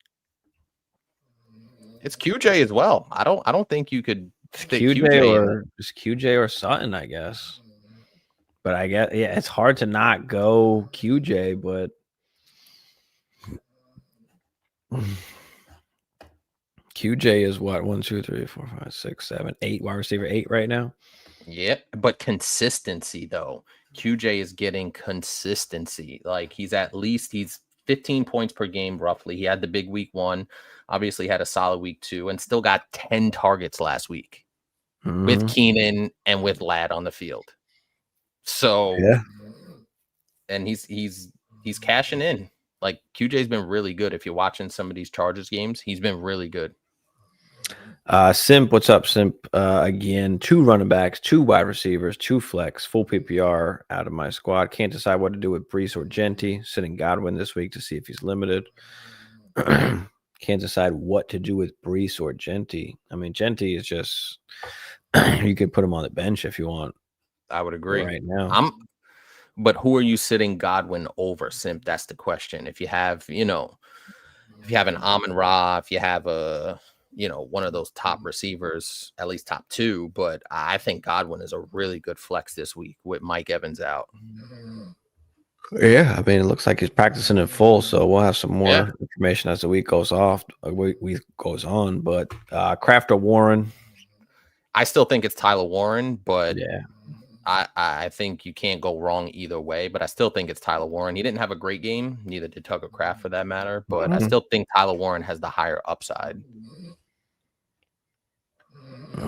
It's QJ as well. I don't think you could stick QJ or Sutton, I guess. But I guess it's hard to not go QJ, but QJ is what? 1, 2, 3, 4, 5, 6, 7, 8 wide receiver 8 right now. Yep, but consistency though. QJ is getting consistency. Like he's 15 points per game roughly. He had the big week 1, obviously had a solid week 2, and still got 10 targets last week with Keenan and with Ladd on the field. So and he's cashing in. Like QJ's been really good. If you're watching some of these Chargers games, he's been really good. Simp, what's up, Simp? Again, 2 running backs, 2 wide receivers, 2 flex, full PPR out of my squad. Can't decide what to do with Brees or Genty. Sitting Godwin this week to see if he's limited. Can't decide what to do with Brees or Genty. I mean, Genty is just you could put him on the bench if you want. I would agree. Right now, But who are you sitting Godwin over, Simp? That's the question. If you have, if you have an Amon-Ra, if you have one of those top receivers, at least top two, but I think Godwin is a really good flex this week with Mike Evans out. Yeah, I mean, it looks like he's practicing in full, so we'll have some more Yeah. information as the week goes goes on. But Kraft or Warren? I still think it's Tyler Warren, but Yeah, I think you can't go wrong either way. But I still think it's Tyler Warren. He didn't have a great game, neither did Tucker Kraft for that matter. But I still think Tyler Warren has the higher upside.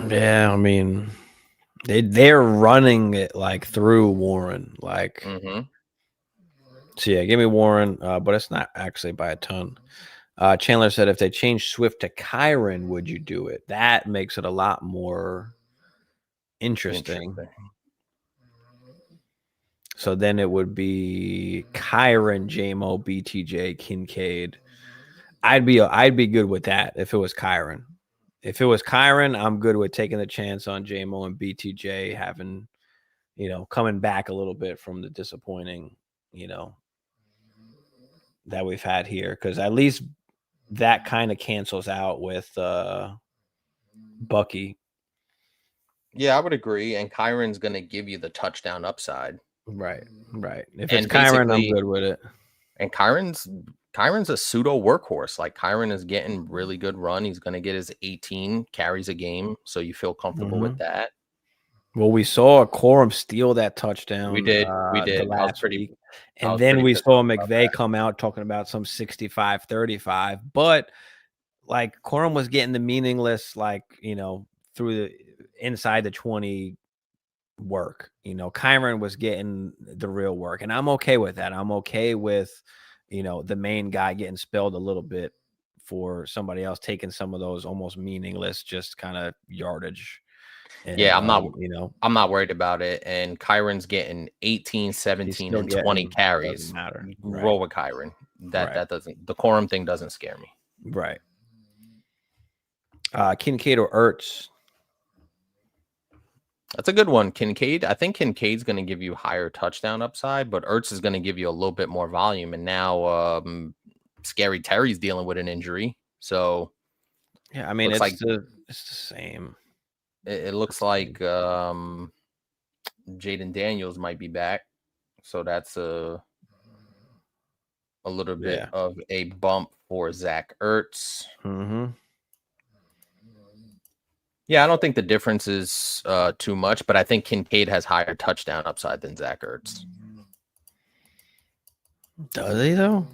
Yeah, I mean, they're running it like through Warren, like. So yeah, give me Warren, but it's not actually by a ton. Chandler said, if they change Swift to Kyron, would you do it? That makes it a lot more interesting. So then it would be Kyron, JMO, BTJ, Kincaid. I'd be good with that if it was Kyron. If it was Kyron, I'm good with taking the chance on JMO and BTJ having, coming back a little bit from the disappointing, that we've had here, because at least that kind of cancels out with Bucky. Yeah, I would agree. And Kyron's going to give you the touchdown upside. Right. If it's Kyron, I'm good with it. And Kyron's a pseudo workhorse. Like Kyron is getting really good run. He's going to get his 18 carries a game, so you feel comfortable with that. Well, we saw Corum steal that touchdown. We did. The last week. And then we saw McVay come out talking about some 65-35. But like Corum was getting the meaningless, through the inside the 20 work. Kyron was getting the real work. And I'm okay with that. I'm okay with, the main guy getting spelled a little bit for somebody else taking some of those almost meaningless, just kind of yardage. And, yeah, I'm not worried about it. And Kyron's getting 18, 17, and 20 carries. Matter. Roll with Kyron. That doesn't, the Corum thing doesn't scare me. Right. Kincaid or Ertz? That's a good one. Kincaid. I think Kincaid's going to give you higher touchdown upside, but Ertz is going to give you a little bit more volume. And now Scary Terry's dealing with an injury. So yeah, I mean, it's the same. It looks like Jaden Daniels might be back. So that's a little bit of a bump for Zach Ertz. Yeah, I don't think the difference is too much, but I think Kincaid has higher touchdown upside than Zach Ertz. Does he though?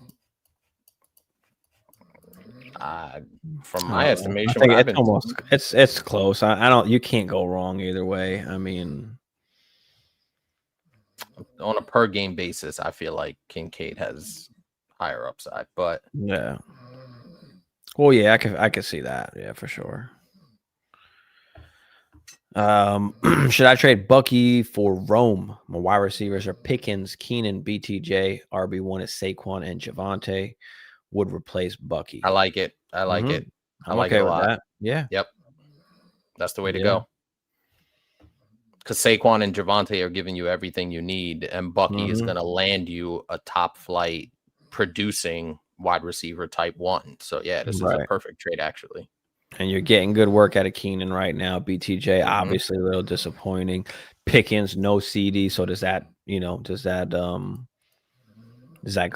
From my estimation, I think it's close. I don't. You can't go wrong either way. I mean, on a per game basis, I feel like Kincaid has higher upside. But yeah, well, yeah, I could see that. Yeah, for sure. Should I trade Bucky for Rome? My wide receivers are Pickens, Keenan, BTJ. RB1 is Saquon and Javonte. Would replace Bucky. I like it. I like it. I like it a lot. That. Yeah. Yep. That's the way to go. Because Saquon and Javonte are giving you everything you need, and Bucky is going to land you a top flight producing wide receiver type one. So yeah, this is a perfect trade actually. And you're getting good work out of Keenan right now. BTJ obviously a little disappointing. Pickens no CD. So does that go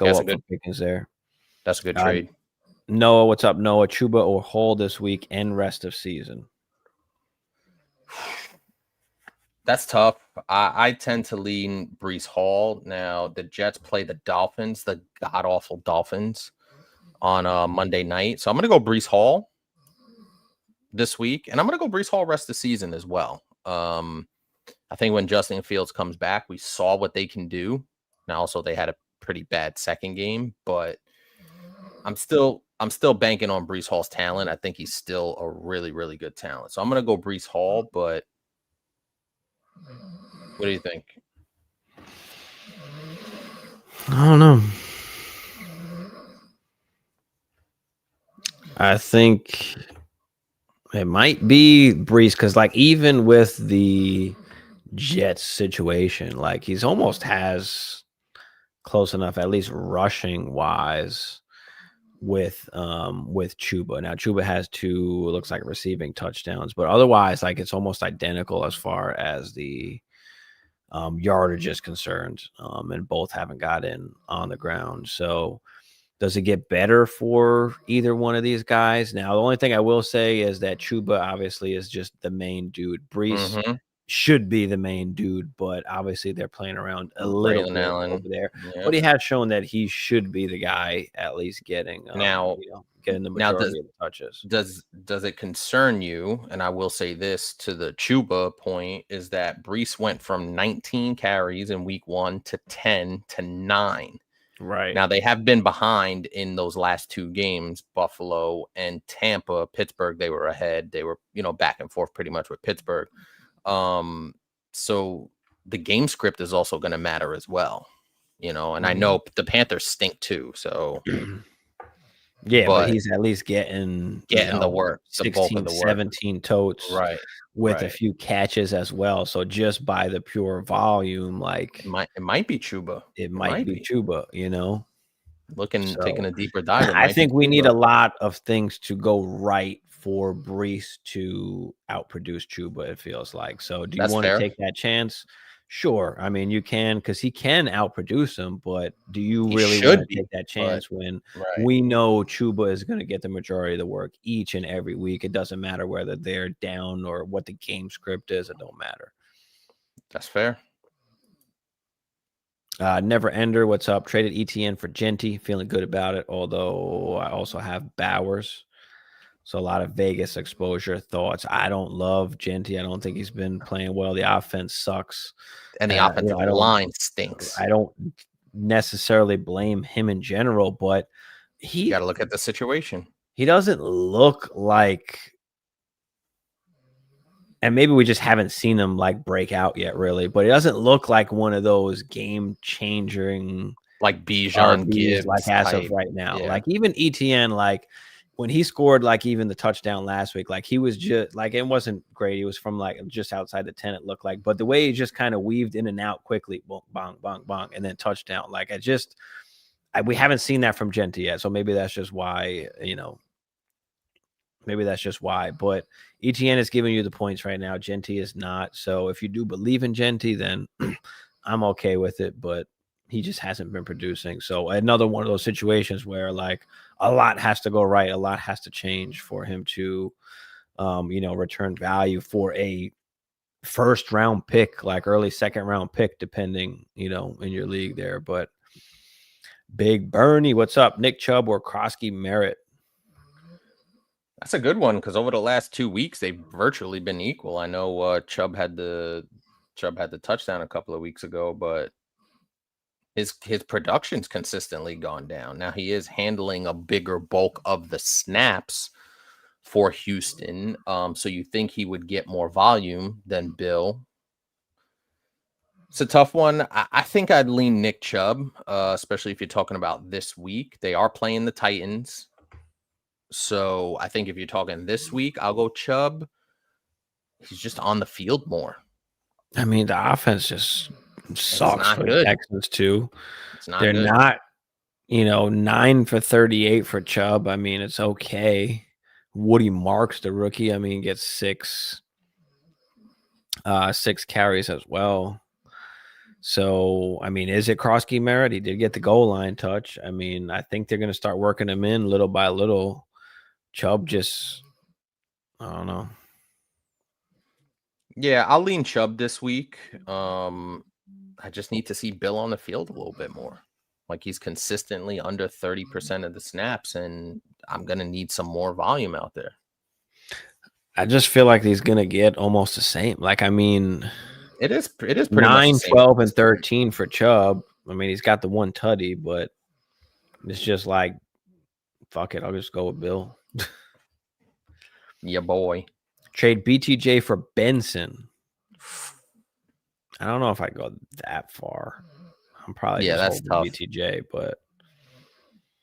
up for Pickens there? That's a good trade. Noah, what's up, Noah? Chuba or Hall this week and rest of season? That's tough. I tend to lean Breece Hall. Now, the Jets play the Dolphins, the god-awful Dolphins, on Monday night. So I'm going to go Breece Hall this week, and I'm going to go Breece Hall rest of the season as well. I think when Justin Fields comes back, we saw what they can do. Now, also, they had a pretty bad second game, but I'm still banking on Breece Hall's talent. I think he's still a really, really good talent. So I'm going to go Breece Hall, but what do you think? I don't know. I think it might be Breece because, like, even with the Jets situation. Like he's almost has close enough, at least rushing wise, with Chuba. Now Chuba has 2, looks like receiving touchdowns, but otherwise, like it's almost identical as far as the yardage is concerned. And both haven't got in on the ground. So does it get better for either one of these guys? Now, the only thing I will say is that Chuba obviously is just the main dude. Brees Mm-hmm. should be the main dude, but obviously they're playing around a little Braylon bit Allen. over there. Yeah. But he has shown that he should be the guy at least getting Now, getting the now majority of the touches. does it concern you? And I will say this to the Chuba point is that Brees went from 19 carries in week 1 to 10 to 9. Right. Now they have been behind in those last 2 games, Buffalo and Tampa. Pittsburgh, they were ahead. They were, back and forth pretty much with Pittsburgh. So the game script is also going to matter as well, and I know the Panthers stink too. So yeah, but he's at least getting the work, the bulk 16, of the work. 17 totes. Right. With a few catches as well. So just by the pure volume, like it might be Chuba. It might be Chuba, Taking a deeper dive. I think we need a lot of things to go right for Brees to outproduce Chuba, it feels like. So do you want to take that chance? Sure. I mean, you can, because he can outproduce him, but do you really want to take that chance when we know Chuba is going to get the majority of the work each and every week? It doesn't matter whether they're down or what the game script is. It don't matter. That's fair. Never Ender, what's up? Traded ETN for Genty. Feeling good about it, although I also have Bowers. So a lot of Vegas exposure thoughts. I don't love Genty. I don't think he's been playing well. The offense sucks. And the offensive line stinks. I don't necessarily blame him in general, but you got to look at the situation. He doesn't look like, and maybe we just haven't seen him like break out yet, really, but he doesn't look like one of those game-changing like Bijan Gibbs, like as of right now. Like even ETN, like when he scored, like even the touchdown last week, like he was just like, it wasn't great. He was from like just outside the 10, it looked like, but the way he just kind of weaved in and out quickly, bong, bong, bong, bong, and then touchdown. Like we haven't seen that from Genty yet. So maybe that's just why, maybe that's just why, but ETN is giving you the points right now. Genty is not. So if you do believe in Genty, then I'm okay with it, but he just hasn't been producing. So another one of those situations where like a lot has to go right. A lot has to change for him to, return value for a first round pick, like early second round pick, depending, in your league there. But Big Bernie, what's up? Nick Chubb or Krosky Merritt? That's a good one because over the last 2 weeks they've virtually been equal. I know Chubb had the touchdown a couple of weeks ago, but his production's consistently gone down. Now he is handling a bigger bulk of the snaps for Houston, so you think he would get more volume than Bill. It's a tough one. I think I'd lean Nick Chubb, especially if you're talking about this week. They are playing the Titans. So I think if you're talking this week, I'll go Chubb. He's just on the field more. I mean, the offense just sucks for the Texans too. They're good. not, 9 for 38 for Chubb. I mean, it's okay. Woody Marks, the rookie, I mean, gets 6 carries as well. So, I mean, is it Krosky Merritt? He did get the goal line touch. I mean, I think they're going to start working him in little by little. Chubb just, I don't know. Yeah, I'll lean Chubb this week. I just need to see Bill on the field a little bit more. Like he's consistently under 30% of the snaps, and I'm going to need some more volume out there. I just feel like he's going to get almost the same. Like, I mean, it is pretty 9, much 12, and 13 for Chubb. I mean, he's got the one tutty, but it's just like, fuck it. I'll just go with Bill. Yeah, boy. Trade BTJ for Benson. I don't know if I go that far. I'm probably that's tough. BTJ, but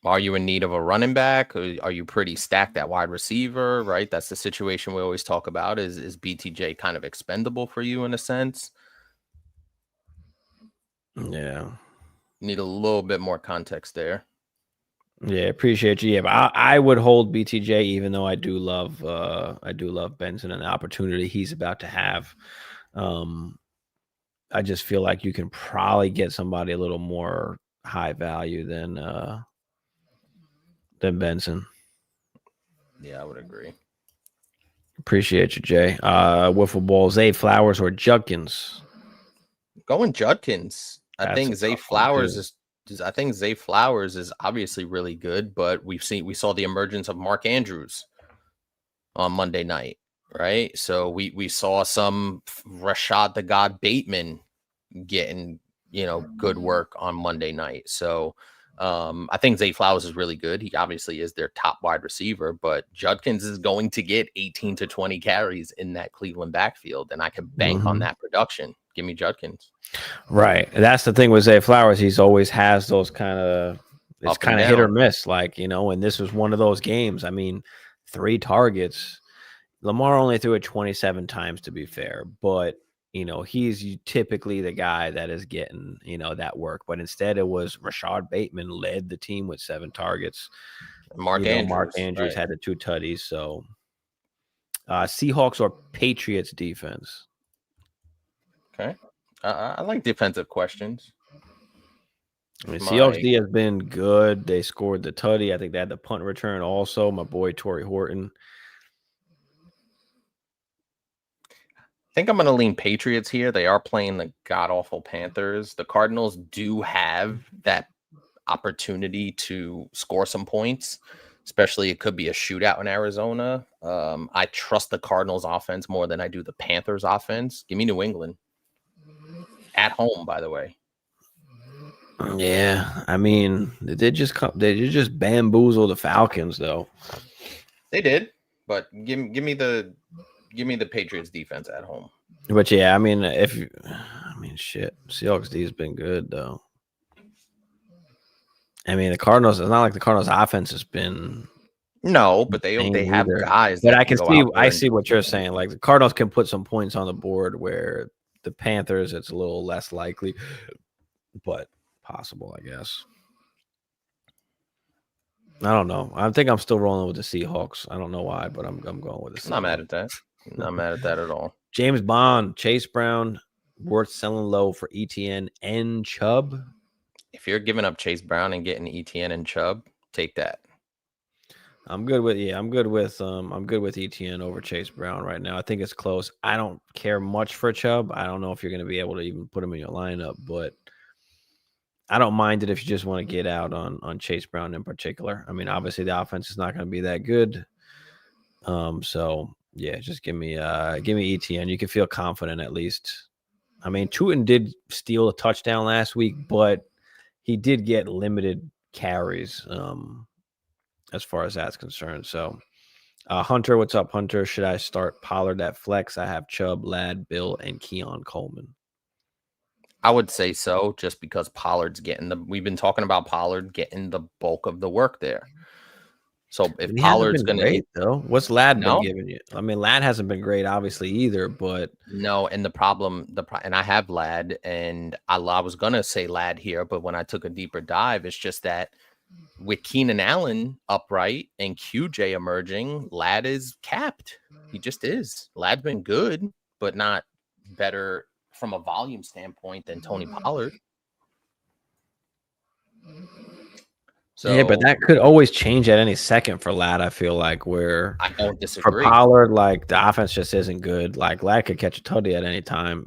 are you in need of a running back? Or are you pretty stacked at wide receiver? Right, that's the situation we always talk about. Is BTJ kind of expendable for you in a sense? Yeah. Need a little bit more context there. Yeah, appreciate you. Yeah, but I would hold BTJ, even though I do love Benson and the opportunity he's about to have. I just feel like you can probably get somebody a little more high value than Benson. Yeah, I would agree. Appreciate you, Jay. Wiffle ball, Zay Flowers or Judkins? Going Judkins. I That's a think Zay tough one, Flowers too. I think Zay Flowers is obviously really good, but we saw the emergence of Mark Andrews on Monday night, right? So we saw some Rashad the God Bateman getting, good work on Monday night. So I think Zay Flowers is really good. He obviously is their top wide receiver, but Judkins is going to get 18 to 20 carries in that Cleveland backfield, and I can bank on that production. Give me Judkins. Right. That's the thing with Zay Flowers. He's always has those kind of, it's Up and kind of hit or down. miss, like, and this was one of those games. I mean, 3 targets. Lamar only threw it 27 times, to be fair, but he's typically the guy that is getting, that work. But instead, it was Rashad Bateman led the team with 7 targets. Mark Mark Andrews. Andrews Right. had the 2 tutties. So, Seahawks or Patriots defense? Okay. I like defensive questions. I mean, Seahawks D has been good. They scored the tutty. I think they had the punt return also. My boy Torrey Horton. I think I'm going to lean Patriots here. They are playing the god-awful Panthers. The Cardinals do have that opportunity to score some points, especially it could be a shootout in Arizona. I trust the Cardinals offense more than I do the Panthers offense. Give me New England. At home, by the way. Yeah, I mean, they did just bamboozle the Falcons, though. They did, but give me the Patriots defense at home. But yeah, I mean, shit, Seahawks D has been good though. I mean, the Cardinals. It's not like the Cardinals offense has been. No, but they have either. guys But that I can can go see out there. I see what you're saying. Like the Cardinals can put some points on the board, where the Panthers it's a little less likely, but possible, I guess. I don't know. I think I'm still rolling with the Seahawks. I don't know why, but I'm going with the Seahawks. Not mad at that. Not mad at that at all. James Bond, Chase Brown, worth selling low for ETN and Chubb. If you're giving up Chase Brown and getting ETN and Chubb, take that. I'm good with ETN over Chase Brown right now. I think it's close. I don't care much for Chubb. I don't know if you're going to be able to even put him in your lineup, but I don't mind it if you just want to get out on Chase Brown in particular. I mean, obviously the offense is not going to be that good. So yeah, just give me ETN. You can feel confident at least. I mean, Tootin did steal a touchdown last week, but he did get limited carries as far as that's concerned. So Hunter, what's up, Hunter? Should I start Pollard at flex? I have Chubb, Ladd, Bill, and Keon Coleman. I would say so, just because Pollard's we've been talking about Pollard getting the bulk of the work there. So if Pollard's going to great though, what's Ladd been giving you? I mean, Ladd hasn't been great, obviously either, but no. And and I have Ladd, and I was going to say Ladd here, but when I took a deeper dive, it's just that with Keenan Allen upright and QJ emerging, Ladd is capped. He just is. Ladd's been good, but not better from a volume standpoint than Tony Pollard. So yeah, but that could always change at any second for Ladd. I feel like where I don't disagree. For Pollard, like the offense just isn't good. Like Ladd could catch a tutty at any time,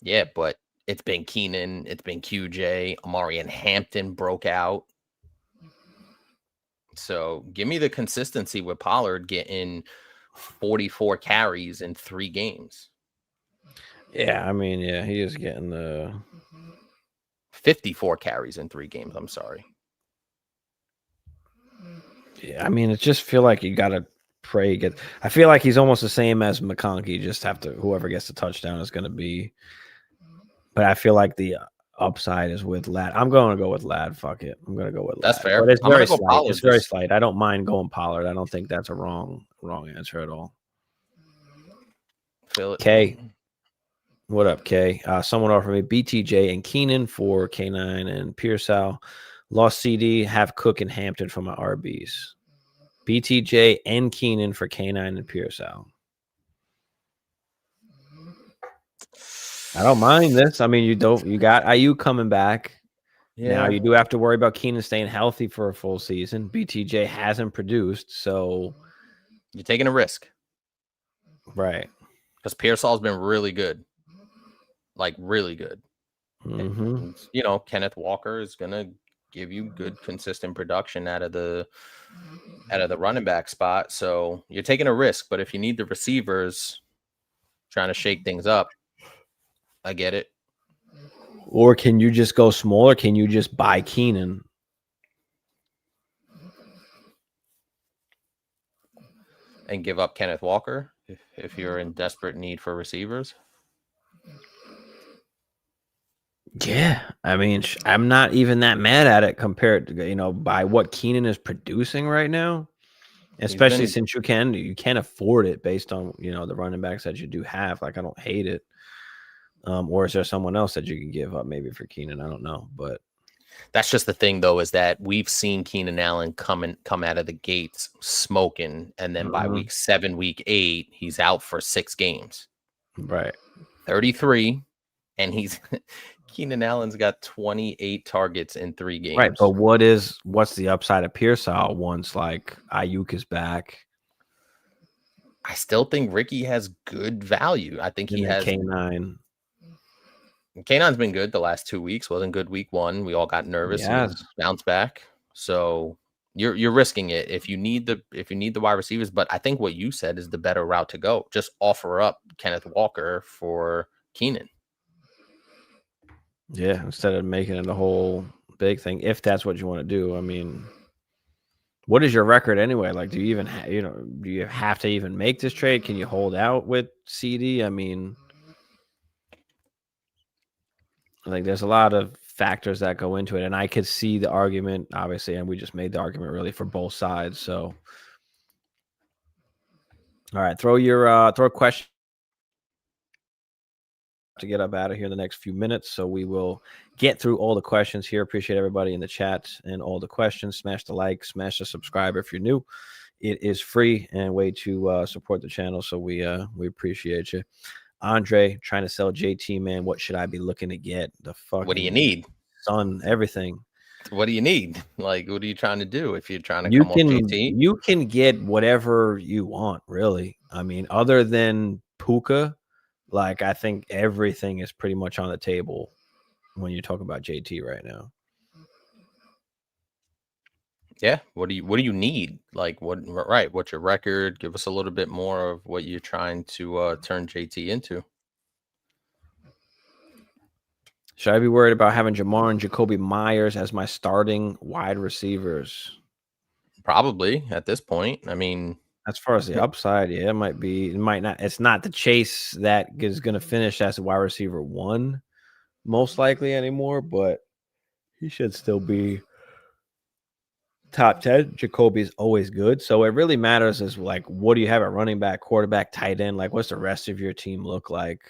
Yeah, but it's been Keenan, it's been QJ, Amari and Hampton broke out. So give me the consistency with Pollard getting 44 carries in 3 games. Yeah, I mean, yeah, he is getting the 54 carries in 3 games. I'm sorry. Yeah, I mean, it just feel like you gotta pray. I feel like he's almost the same as McConkey. You just have to whoever gets the touchdown is going to be. But I feel like the upside is with Ladd. I'm going to go with Ladd. Fuck it. I'm going to go with Ladd. That's fair. But it's very slight. It's very slight. I don't mind going Pollard. I don't think that's a wrong answer at all. Feel it. Okay. What up, Kay? Someone offered me BTJ and Keenan for K9 and Pearsall. Lost CD, have Cook and Hampton for my RBs. BTJ and Keenan for K9 and Pearsall. I don't mind this. I mean, you got IU coming back. Yeah. Now you do have to worry about Keenan staying healthy for a full season. BTJ hasn't produced, so you're taking a risk. Right. Because Pearsall's been really good. Like really good. Mm-hmm. And, you know, Kenneth Walker is gonna give you good consistent production out of the running back spot. So you're taking a risk, but if you need the receivers trying to shake things up, I get it. Or can you just go smaller? Can you just buy Keenan? And give up Kenneth Walker if you're in desperate need for receivers? Yeah, I mean, I'm not even that mad at it compared to, you know, by what Keenan is producing right now. Especially since you can afford it based on, you know, the running backs that you do have. Like, I don't hate it. Or is there someone else that you can give up maybe for Keenan? I don't know, but that's just the thing, though, is that we've seen Keenan Allen come out of the gates smoking, and then by week 7, week 8, he's out for 6 games. Right. 33, and he's Keenan Allen's got 28 targets in 3 games. Right, but what's the upside of Pearsall once like Ayuk is back? I still think Ricky has good value. I think he has K9. K9's been good the last 2 weeks. Wasn't good week 1. We all got nervous and bounced back. So you're risking it if you need the wide receivers. But I think what you said is the better route to go. Just offer up Kenneth Walker for Keenan. Yeah, instead of making it a whole big thing, if that's what you want to do. I mean, what is your record anyway? Like, do you even do you have to even make this trade? Can you hold out with CD? I mean, like, there's a lot of factors that go into it, and I could see the argument, obviously, and we just made the argument really for both sides. So, all right, throw a question to get up out of here in the next few minutes, so we will get through all the questions here. Appreciate everybody in the chat and all the questions. Smash the like, smash the subscribe if you're new. It is free and a way to support the channel, so we appreciate you. Andre trying to sell JT, man. What should I be looking to get? The fuck? What do you need? Son, everything. What do you need? Like, what are you trying to do if you're trying to come off JT? You can get whatever you want, really. I mean, other than Puka, like, I think everything is pretty much on the table when you talk about JT right now. Yeah. What do you need? Like, what's your record? Give us a little bit more of what you're trying to turn JT into. Should I be worried about having Jamar and Jacoby Myers as my starting wide receivers? Probably at this point. I mean, as far as the upside, yeah, it might be. It might not. It's not the Chase that is going to finish as a wide receiver 1, most likely anymore, but he should still be top 10. Jacoby's always good. So it really matters is, like, what do you have at running back, quarterback, tight end? Like, what's the rest of your team look like?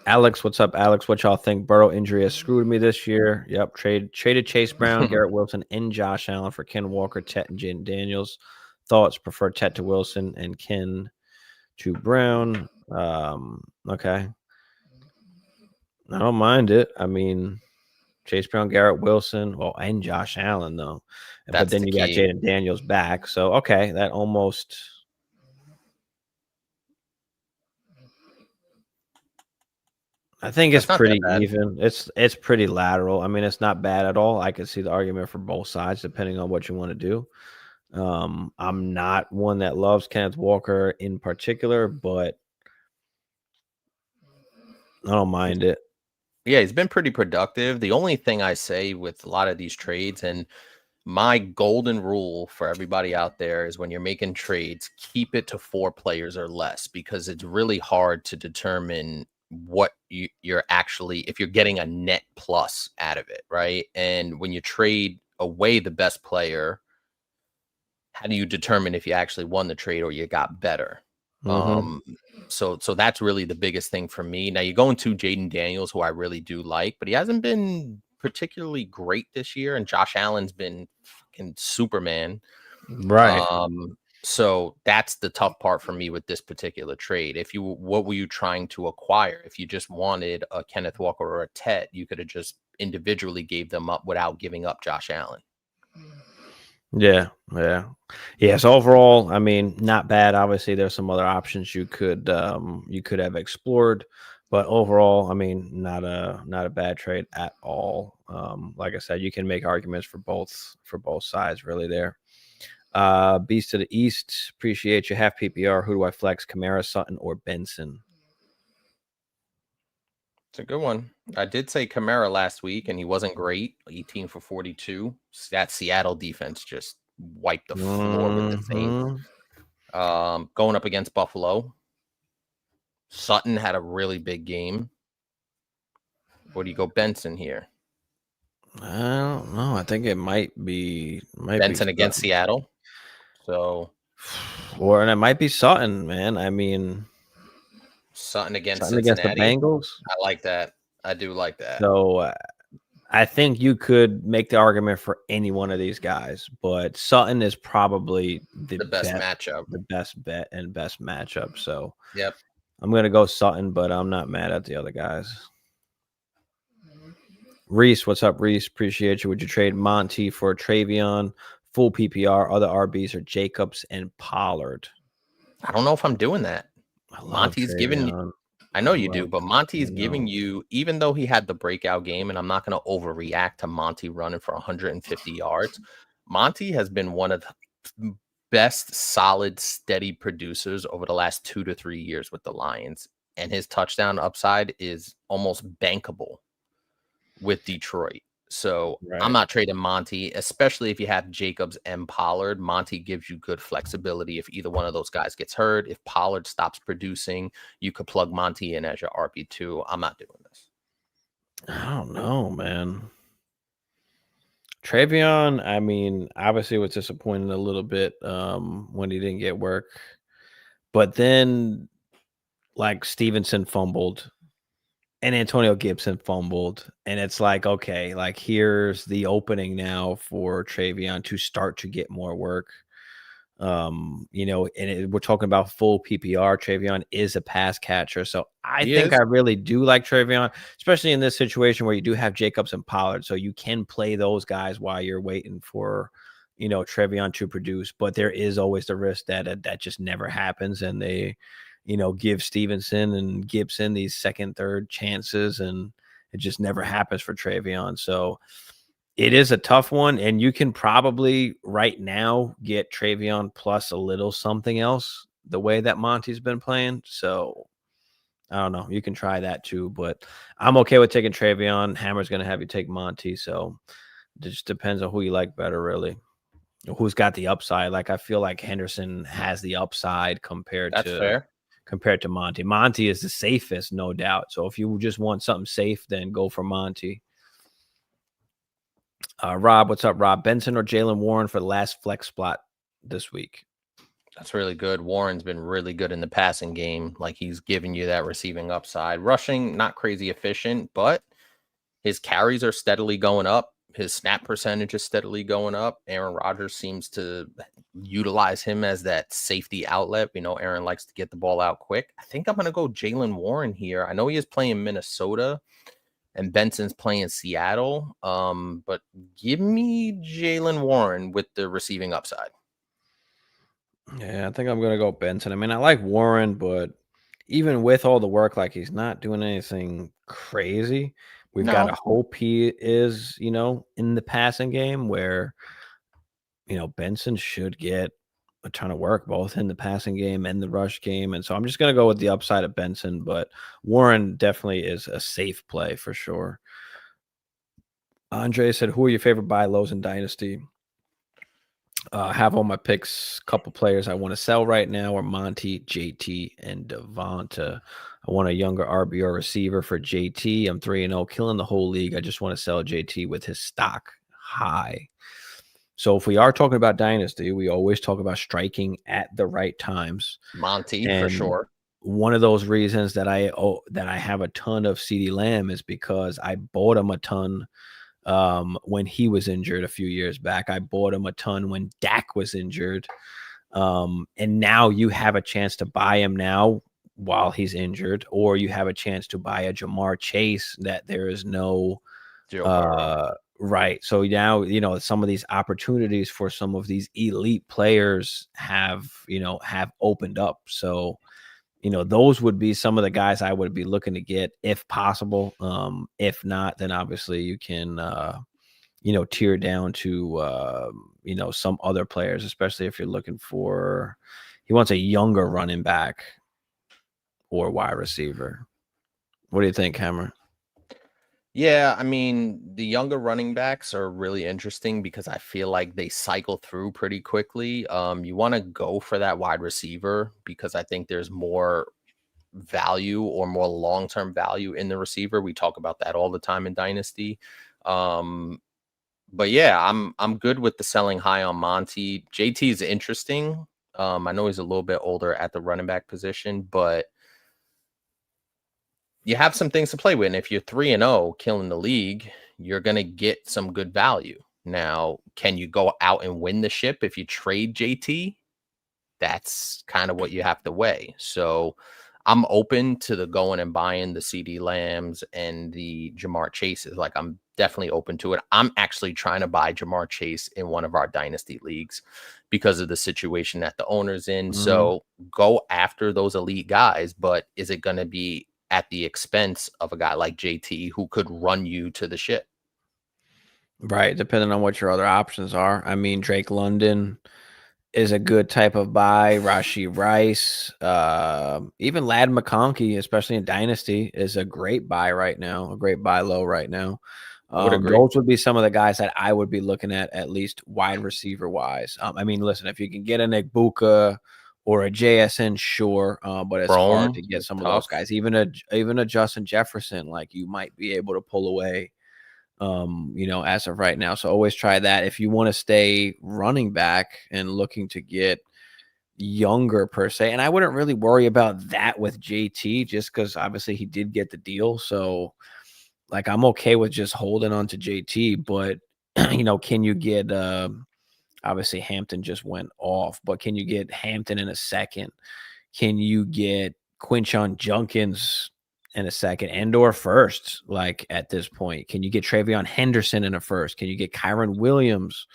Alex, what's up, Alex? What y'all think? Burrow injury has screwed me this year. Yep. Traded Chase Brown, Garrett Wilson, and Josh Allen for Ken Walker, Tet, and Jaden Daniels. Thoughts? Prefer Tet to Wilson and Ken to Brown. Okay. I don't mind it. I mean, Chase Brown, Garrett Wilson, and Josh Allen, though. But then you got Jaden Daniels back. So, okay, that almost... I think it's pretty even. It's pretty lateral. I mean, it's not bad at all. I could see the argument for both sides, depending on what you want to do. I'm not one that loves Kenneth Walker in particular, but I don't mind it. Yeah, he's been pretty productive. The only thing I say with a lot of these trades, and my golden rule for everybody out there, is when you're making trades, keep it to 4 players or less, because it's really hard to determine what you're actually, if you're getting a net plus out of it, right? And when you trade away the best player, how do you determine if you actually won the trade or you got better? Mm-hmm. So that's really the biggest thing for me. Now you go into Jaden Daniels, who I really do like, but he hasn't been particularly great this year, and Josh Allen's been fucking Superman. Right. So that's the tough part for me with this particular trade. What were you trying to acquire? If you just wanted a Kenneth Walker or a Tet, you could have just individually gave them up without giving up Josh Allen. Yeah. So overall, I mean, not bad. Obviously, there's some other options you could have explored, but overall, I mean, not a bad trade at all. Like I said, you can make arguments for both sides really there. Beast to the East, appreciate you. Half PPR. Who do I flex? Kamara, Sutton, or Benson? It's a good one. I did say Kamara last week, and he wasn't great. 18 for 42. That Seattle defense just wiped the floor with the Saints. Going up against Buffalo, Sutton had a really big game. Where do you go, Benson here? I don't know. I think it might be Benson against Seattle. So, and it might be Sutton, man. I mean, Sutton against Sutton against the Cincinnati. Bengals. I like that. I do like that. So I think you could make the argument for any one of these guys, but Sutton is probably the best matchup, the best bet and best matchup. So yep, I'm gonna go Sutton, but I'm not mad at the other guys. Reese, what's up, Reese? Appreciate you. Would you trade Monty for Travion? Full PPR. Other RBs are Jacobs and Pollard. I don't know if I'm doing that. Monty's giving you, I know you do, but Monty's giving you, even though he had the breakout game, and I'm not going to overreact to Monty running for 150 yards. Monty has been one of the best, solid, steady producers over the last 2 to 3 years with the Lions. And his touchdown upside is almost bankable with Detroit. So I'm not trading Monty, especially if you have Jacobs and Pollard. Monty gives you good flexibility if either one of those guys gets hurt. If Pollard stops producing, you could plug Monty in as your RB2. I'm not doing this. I don't know, man. Travion, I mean, obviously was disappointed a little bit when he didn't get work. But then, like, Stevenson fumbled and Antonio Gibson fumbled. And it's like, okay, like, here's the opening now for Travion to start to get more work. We're talking about full PPR. Travion is a pass catcher. So I think I really do like Travion, especially in this situation where you do have Jacobs and Pollard. So you can play those guys while you're waiting for, Travion to produce. But there is always the risk that that just never happens. And they, give Stevenson and Gibson these second, third chances. And it just never happens for Travion. So it is a tough one, and you can probably right now get Travion plus a little something else the way that Monty's been playing. So I don't know. You can try that too, but I'm okay with taking Travion. Hammer's going to have you take Monty. So it just depends on who you like better, really. Who's got the upside? Like, I feel like Henderson has the upside compared to Monty. Monty is the safest, no doubt. So if you just want something safe, then go for Monty. Rob, what's up, Rob? Benson or Jaylen Warren for the last flex spot this week? That's really good. Warren's been really good in the passing game. Like, he's giving you that receiving upside. Rushing, not crazy efficient, but his carries are steadily going up. His snap percentage is steadily going up. Aaron Rodgers seems to utilize him as that safety outlet. Aaron likes to get the ball out quick. I think I'm going to go Jaylen Warren here. I know he is playing Minnesota and Benson's playing Seattle. But give me Jaylen Warren with the receiving upside. Yeah, I think I'm going to go Benson. I mean, I like Warren, but even with all the work, like, he's not doing anything crazy. We've got to hope he is, in the passing game where, Benson should get a ton of work, both in the passing game and the rush game. And so I'm just going to go with the upside of Benson, but Warren definitely is a safe play for sure. Andre said, who are your favorite buy lows in Dynasty? Have all my picks. Couple players I want to sell right now are Monty, JT, and Devonta. I want a younger RBR receiver for JT. I'm 3-0, killing the whole league. I just want to sell JT with his stock high. So if we are talking about Dynasty, we always talk about striking at the right times. Monty for And sure. one of those reasons that I have a ton of CeeDee Lamb is because I bought him a ton when he was injured a few years back. I bought him a ton when Dak was injured. And now you have a chance to buy him now while he's injured, or you have a chance to buy a Jamar Chase that there is no Joe Burrow. right. So now, some of these opportunities for some of these elite players have opened up. So, those would be some of the guys I would be looking to get if possible. If not, then obviously you can, tier down to, some other players, especially if you're looking for, he wants a younger running back or wide receiver. What do you think, Hammer? Yeah, I mean, the younger running backs are really interesting because I feel like they cycle through pretty quickly. You want to go for that wide receiver because I think there's more value or more long-term value in the receiver. We talk about that all the time in Dynasty. But yeah, I'm good with the selling high on Monty. JT is interesting. I know he's a little bit older at the running back position, but you have some things to play with. And if you're 3-0 killing the league, you're going to get some good value. Now, can you go out and win the ship if you trade JT? That's kind of what you have to weigh. So I'm open to the going and buying the CeeDee Lambs and the Jamar Chases. Like, I'm definitely open to it. I'm actually trying to buy Jamar Chase in one of our dynasty leagues because of the situation that the owner's in. Mm-hmm. So go after those elite guys, but is it going to be at the expense of a guy like JT who could run you to the ship? Right, depending on what your other options are. I mean, Drake London is a good type of buy. Rashee Rice, even Lad McConkey, especially in Dynasty, is a great buy right now, a great buy low right now. I would agree. Those would be some of the guys that I would be looking at least wide receiver wise. I mean, listen, if you can get an Igbuka or a JSN, sure, but it's hard to get some of those guys. Even a Justin Jefferson, like, you might be able to pull away, as of right now. So always try that. If you want to stay running back and looking to get younger per se, and I wouldn't really worry about that with JT just because obviously he did get the deal. So, like, I'm okay with just holding on to JT, but can you get obviously Hampton just went off, but can you get Hampton in a second? Can you get Quinshon Junkins in a second and or first? Like, at this point, can you get Travion Henderson in a first? Can you get Kyron Williams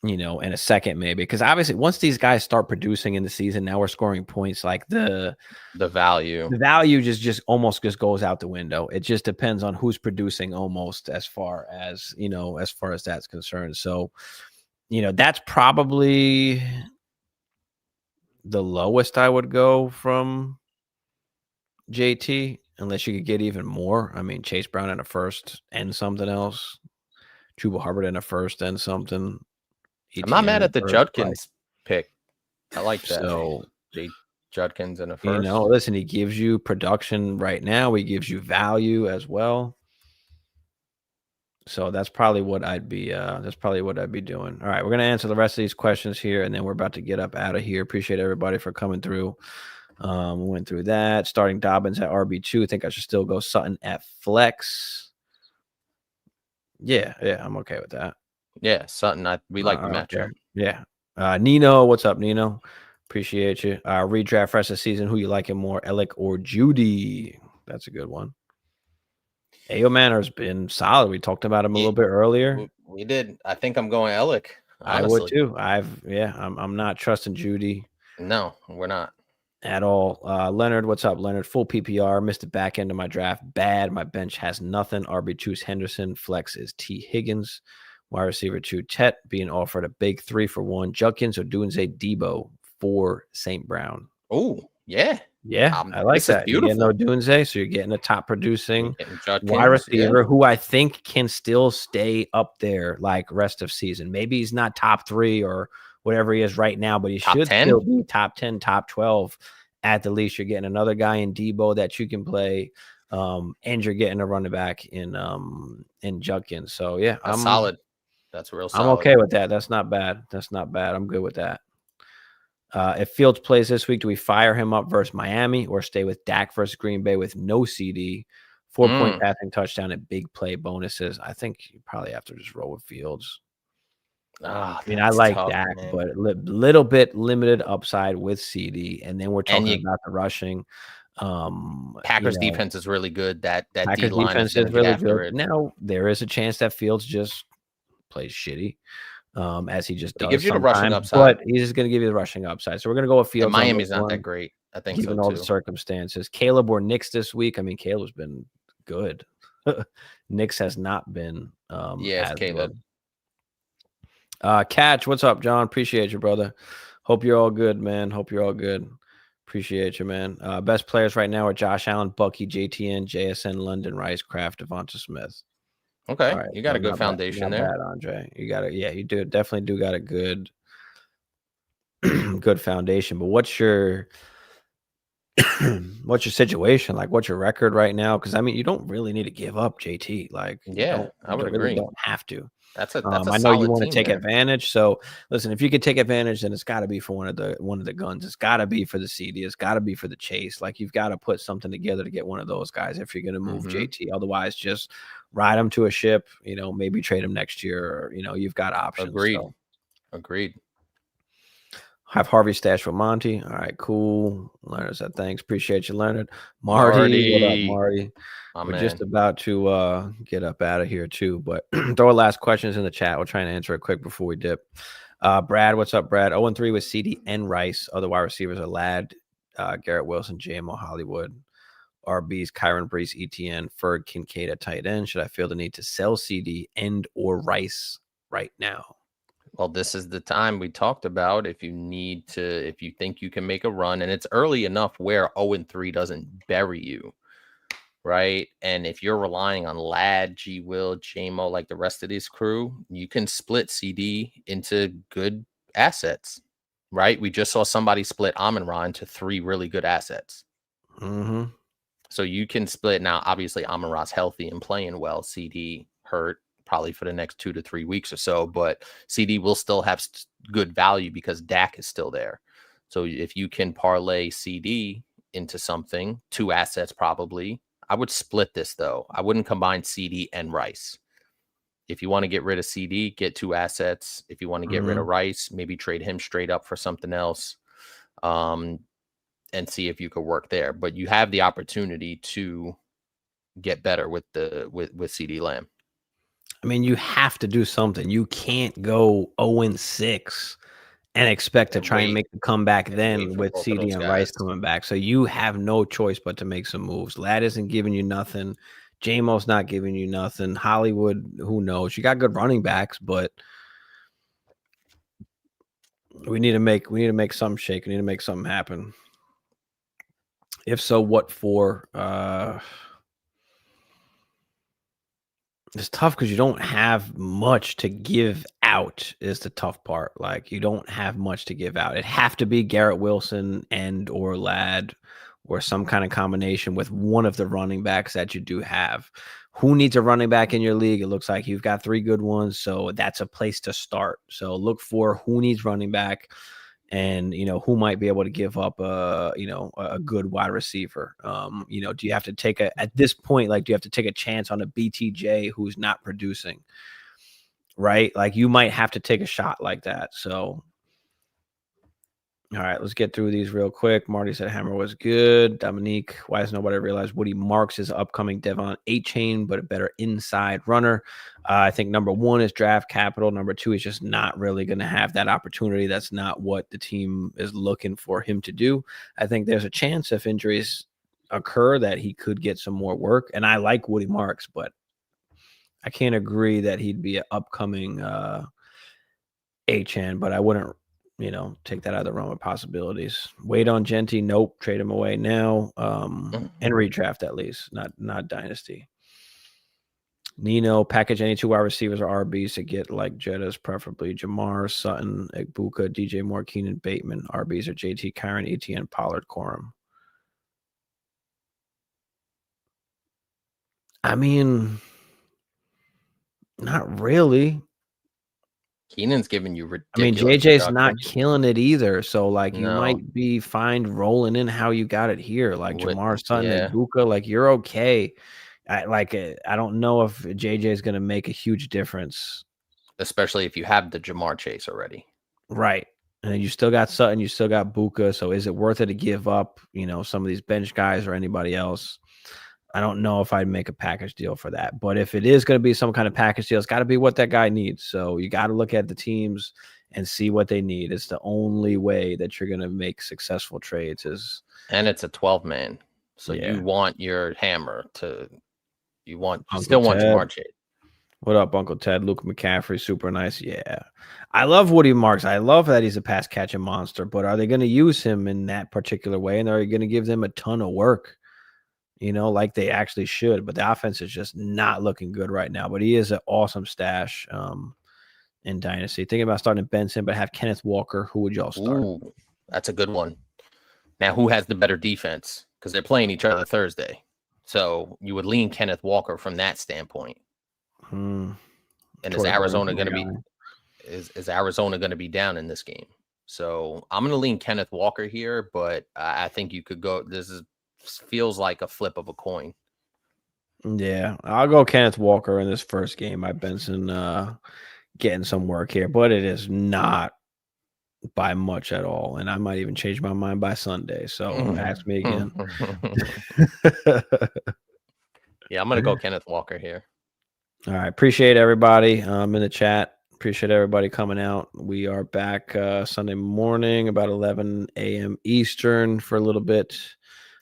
in a second, maybe? Because obviously once these guys start producing in the season, now we're scoring points, like the value just almost goes out the window. It just depends on who's producing almost as far as that's concerned. So that's probably the lowest I would go from JT, unless you could get even more. I mean, Chase Brown in a first and something else, Chuba Hubbard in a first and something. I'm not mad at the Judkins pick. I like that. So Judkins in a first. Listen, he gives you production right now. He gives you value as well. So that's probably what I'd be. Doing. All right, we're gonna answer the rest of these questions here, and then we're about to get up out of here. Appreciate everybody for coming through. We went through that. Starting Dobbins at RB2. I think I should still go Sutton at flex. Yeah, I'm okay with that. Yeah, Sutton. We like the matchup. Okay. Yeah. Nino, what's up, Nino? Appreciate you. Redraft rest of the season. Who you liking more, Alec or Judy? That's a good one. Ayo Manor's been solid. We talked about him a little bit earlier. We did. I think I'm going Alec. I would too. I'm not trusting Judy. No, we're not at all. Leonard, what's up, Leonard? Full PPR. Missed the back end of my draft. Bad. My bench has nothing. RB2 is Henderson. Flex is T. Higgins. Wide receiver 2, Tet, being offered a big 3-for-1. Judkins or Dunze Debo for St. Brown. Oh, yeah. Yeah, I like that. You're getting no Dunze, so you're getting a top producing wide receiver who I think can still stay up there like rest of season. Maybe he's not top 3 or whatever he is right now, but he should still be top 10, top 12 at the least. You're getting another guy in Debo that you can play, and you're getting a running back in Judkins. So yeah, I'm solid. That's real I'm solid. okay with that. That's not bad. That's not bad. I'm good with that. If Fields plays this week, do we fire him up versus Miami or stay with Dak versus Green Bay with no CD, 4-point passing touchdown, and big play bonuses? I think you probably have to just roll with Fields. I mean, I That's like tough, Dak, man. but little bit limited upside with CD, and then we're And talking about the rushing. Packers defense is really good. That D Packers line is defense going is to get really after good. it. Now there is a chance that Fields just plays shitty, as he just He does gives you the rushing sometimes, upside. but he's just going to give you the rushing upside. So we're going to go with And Fields on this Miami's not that one, great. I think so given all the too. circumstances. Caleb or Knicks this week? I mean, Caleb's been good. Knicks has not been Yeah, it's as Caleb. good. Catch, what's up, John? Appreciate you, brother. Hope you're all good, man. Hope you're all good. Appreciate you, man. Best players right now are Josh Allen, Bucky, JTN, JSN, London, Rice, Kraft, Devonta Smith. Okay, All right, you got so a good foundation not there. bad, Andre. You got it. Yeah, you do definitely do got a good, good foundation. But what's your what's your situation? Like, what's your record right now? Because I mean, you don't really need to give up JT. Like, Yeah, I would really agree. don't have to. That's a I know you solid want to team take there. advantage. So listen, if you could take advantage, then it's got to be for one of the guns. It's got to be for the CD. It's got to be for the chase. Like you've got to put something together to get one of those guys if you're going to move JT. Otherwise, just ride him to a ship. Maybe trade him next year. Or, you've got options. Agreed. So. Agreed. Have Harvey stashed with Monty. All right, cool. Leonard said thanks. Appreciate you, Leonard. Marty, what up, Marty? We're just about to get up out of here too, but throw our last questions in the chat. We'll try and answer it quick before we dip. Brad, what's up, Brad? 0-3 with CD and Rice. Other wide receivers are Ladd, Garrett Wilson, JMO Hollywood, RBs, Kyron Brees, ETN, Ferg, Kincaid at tight end. Should I feel the need to sell CD and or Rice right now? Well, this is the time we talked about. If you think you can make a run, and it's early enough where 0-3 doesn't bury you, right? And if you're relying on Ladd, G Will, JMO, like the rest of this crew, you can split CD into good assets, right? We just saw somebody split Amon-Ra into 3 really good assets. Mm-hmm. So you can split now. Obviously, Amon-Ra's healthy and playing well. CD hurt probably for the next 2 to 3 weeks or so, but CD will still have good value because Dak is still there. So if you can parlay CD into something, 2 assets probably. I would split this though. I wouldn't combine CD and Rice. If you want to get rid of CD, get 2 assets. If you want to get rid of Rice, maybe trade him straight up for something else. And see if you could work there. But you have the opportunity to get better with CD Lamb. I mean, you have to do something. You can't go 0-6 and expect to try and make the comeback then with CD and Rice coming back. So you have no choice but to make some moves. Ladd isn't giving you nothing. JMO's not giving you nothing. Hollywood, who knows? You got good running backs, but we need to make some shake. We need to make something happen. If so, what for? It's tough because you don't have much to give out is the tough part. Like you don't have much to give out. It'd have to be Garrett Wilson and or Ladd or some kind of combination with one of the running backs that you do have. Who needs a running back in your league? It looks like you've got 3 good ones. So that's a place to start. So look for who needs running back. And who might be able to give up a good wide receiver. Do you have to take at this point, like, do you have to take a chance on a BTJ who's not producing, right? Like you might have to take a shot like that. So all right, let's get through these real quick. Marty said Hammer was good. Dominique, why has nobody realized Woody Marks is upcoming Devon 8-chain, but a better inside runner? I think number 1 is draft capital. Number 2 is just not really going to have that opportunity. That's not what the team is looking for him to do. I think there's a chance if injuries occur that he could get some more work. And I like Woody Marks, but I can't agree that he'd be an upcoming 8-chain, but I wouldn't take that out of the realm of possibilities. Wait on Genty. Nope. Trade him away now. And redraft at least, not Dynasty. Nino, package any 2 wide receivers or RBs to get like Jettas, preferably Jamar, Sutton, Egbuka, DJ Moore, Keenan, Bateman, RBs or JT, Kyron, ETN, Pollard, Corum. I mean, not really. Keenan's giving you I mean, ridiculous JJ's not production. killing it either. So, like, you No, might be fine rolling in how you got it here. Like with Jamar Sutton and yeah, Buka, like, you're okay. I don't know if JJ is going to make a huge difference. especially if you have the Jamar Chase already. Right. And then you still got Sutton, you still got Buka. So is it worth it to give up, some of these bench guys or anybody else? I don't know if I'd make a package deal for that. But if it is going to be some kind of package deal, it's got to be what that guy needs. So you got to look at the teams and see what they need. It's the only way that you're going to make successful trades is. And it's a 12-man. So Yeah. you want your hammer to want Uncle Ted. Jamar Chase. What up, Uncle Ted? Luke McCaffrey, super nice. Yeah. I love Woody Marks. I love that he's a pass catching monster, but are they going to use him in that particular way? And are you going to give them a ton of work? Like they actually should, but the offense is just not looking good right now. But he is an awesome stash in Dynasty. Thinking about starting Benson, but have Kenneth Walker. Who would y'all start? Ooh, that's a good one. Now, who has the better defense? Because they're playing each other Thursday. So you would lean Kenneth Walker from that standpoint. And is Arizona going to be down in this game? So I'm going to lean Kenneth Walker here, but I think you could go. Feels like a flip of a coin. Yeah, I'll go Kenneth Walker in this first game. I've Benson getting some work here, but it is not by much at all. And I might even change my mind by Sunday. So ask me again. Yeah, I'm going to go Kenneth Walker here. All right. Appreciate everybody in the chat. Appreciate everybody coming out. We are back Sunday morning about 11 a.m. Eastern for a little bit.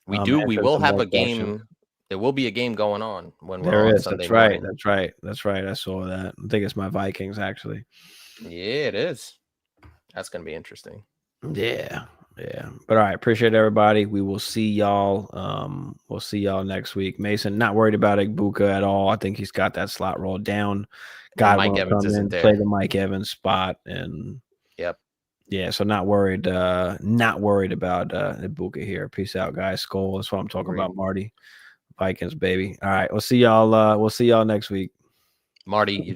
We will have a game. There will be a game going on when we're on Sunday morning. That's right. I saw that. I think it's my Vikings, actually. Yeah, it is. That's going to be interesting. Yeah. But all right. Appreciate everybody. We will see y'all. We'll see y'all next week. Mason, not worried about Igbuka at all. I think he's got that slot rolled down. Mike Evans isn't there. Play the Mike Evans spot. And yep. Yeah, so not worried about Igbuka here. Peace out, guys. Skull. That's what I'm talking about, Marty. Vikings, baby. All right. We'll see y'all next week. Marty,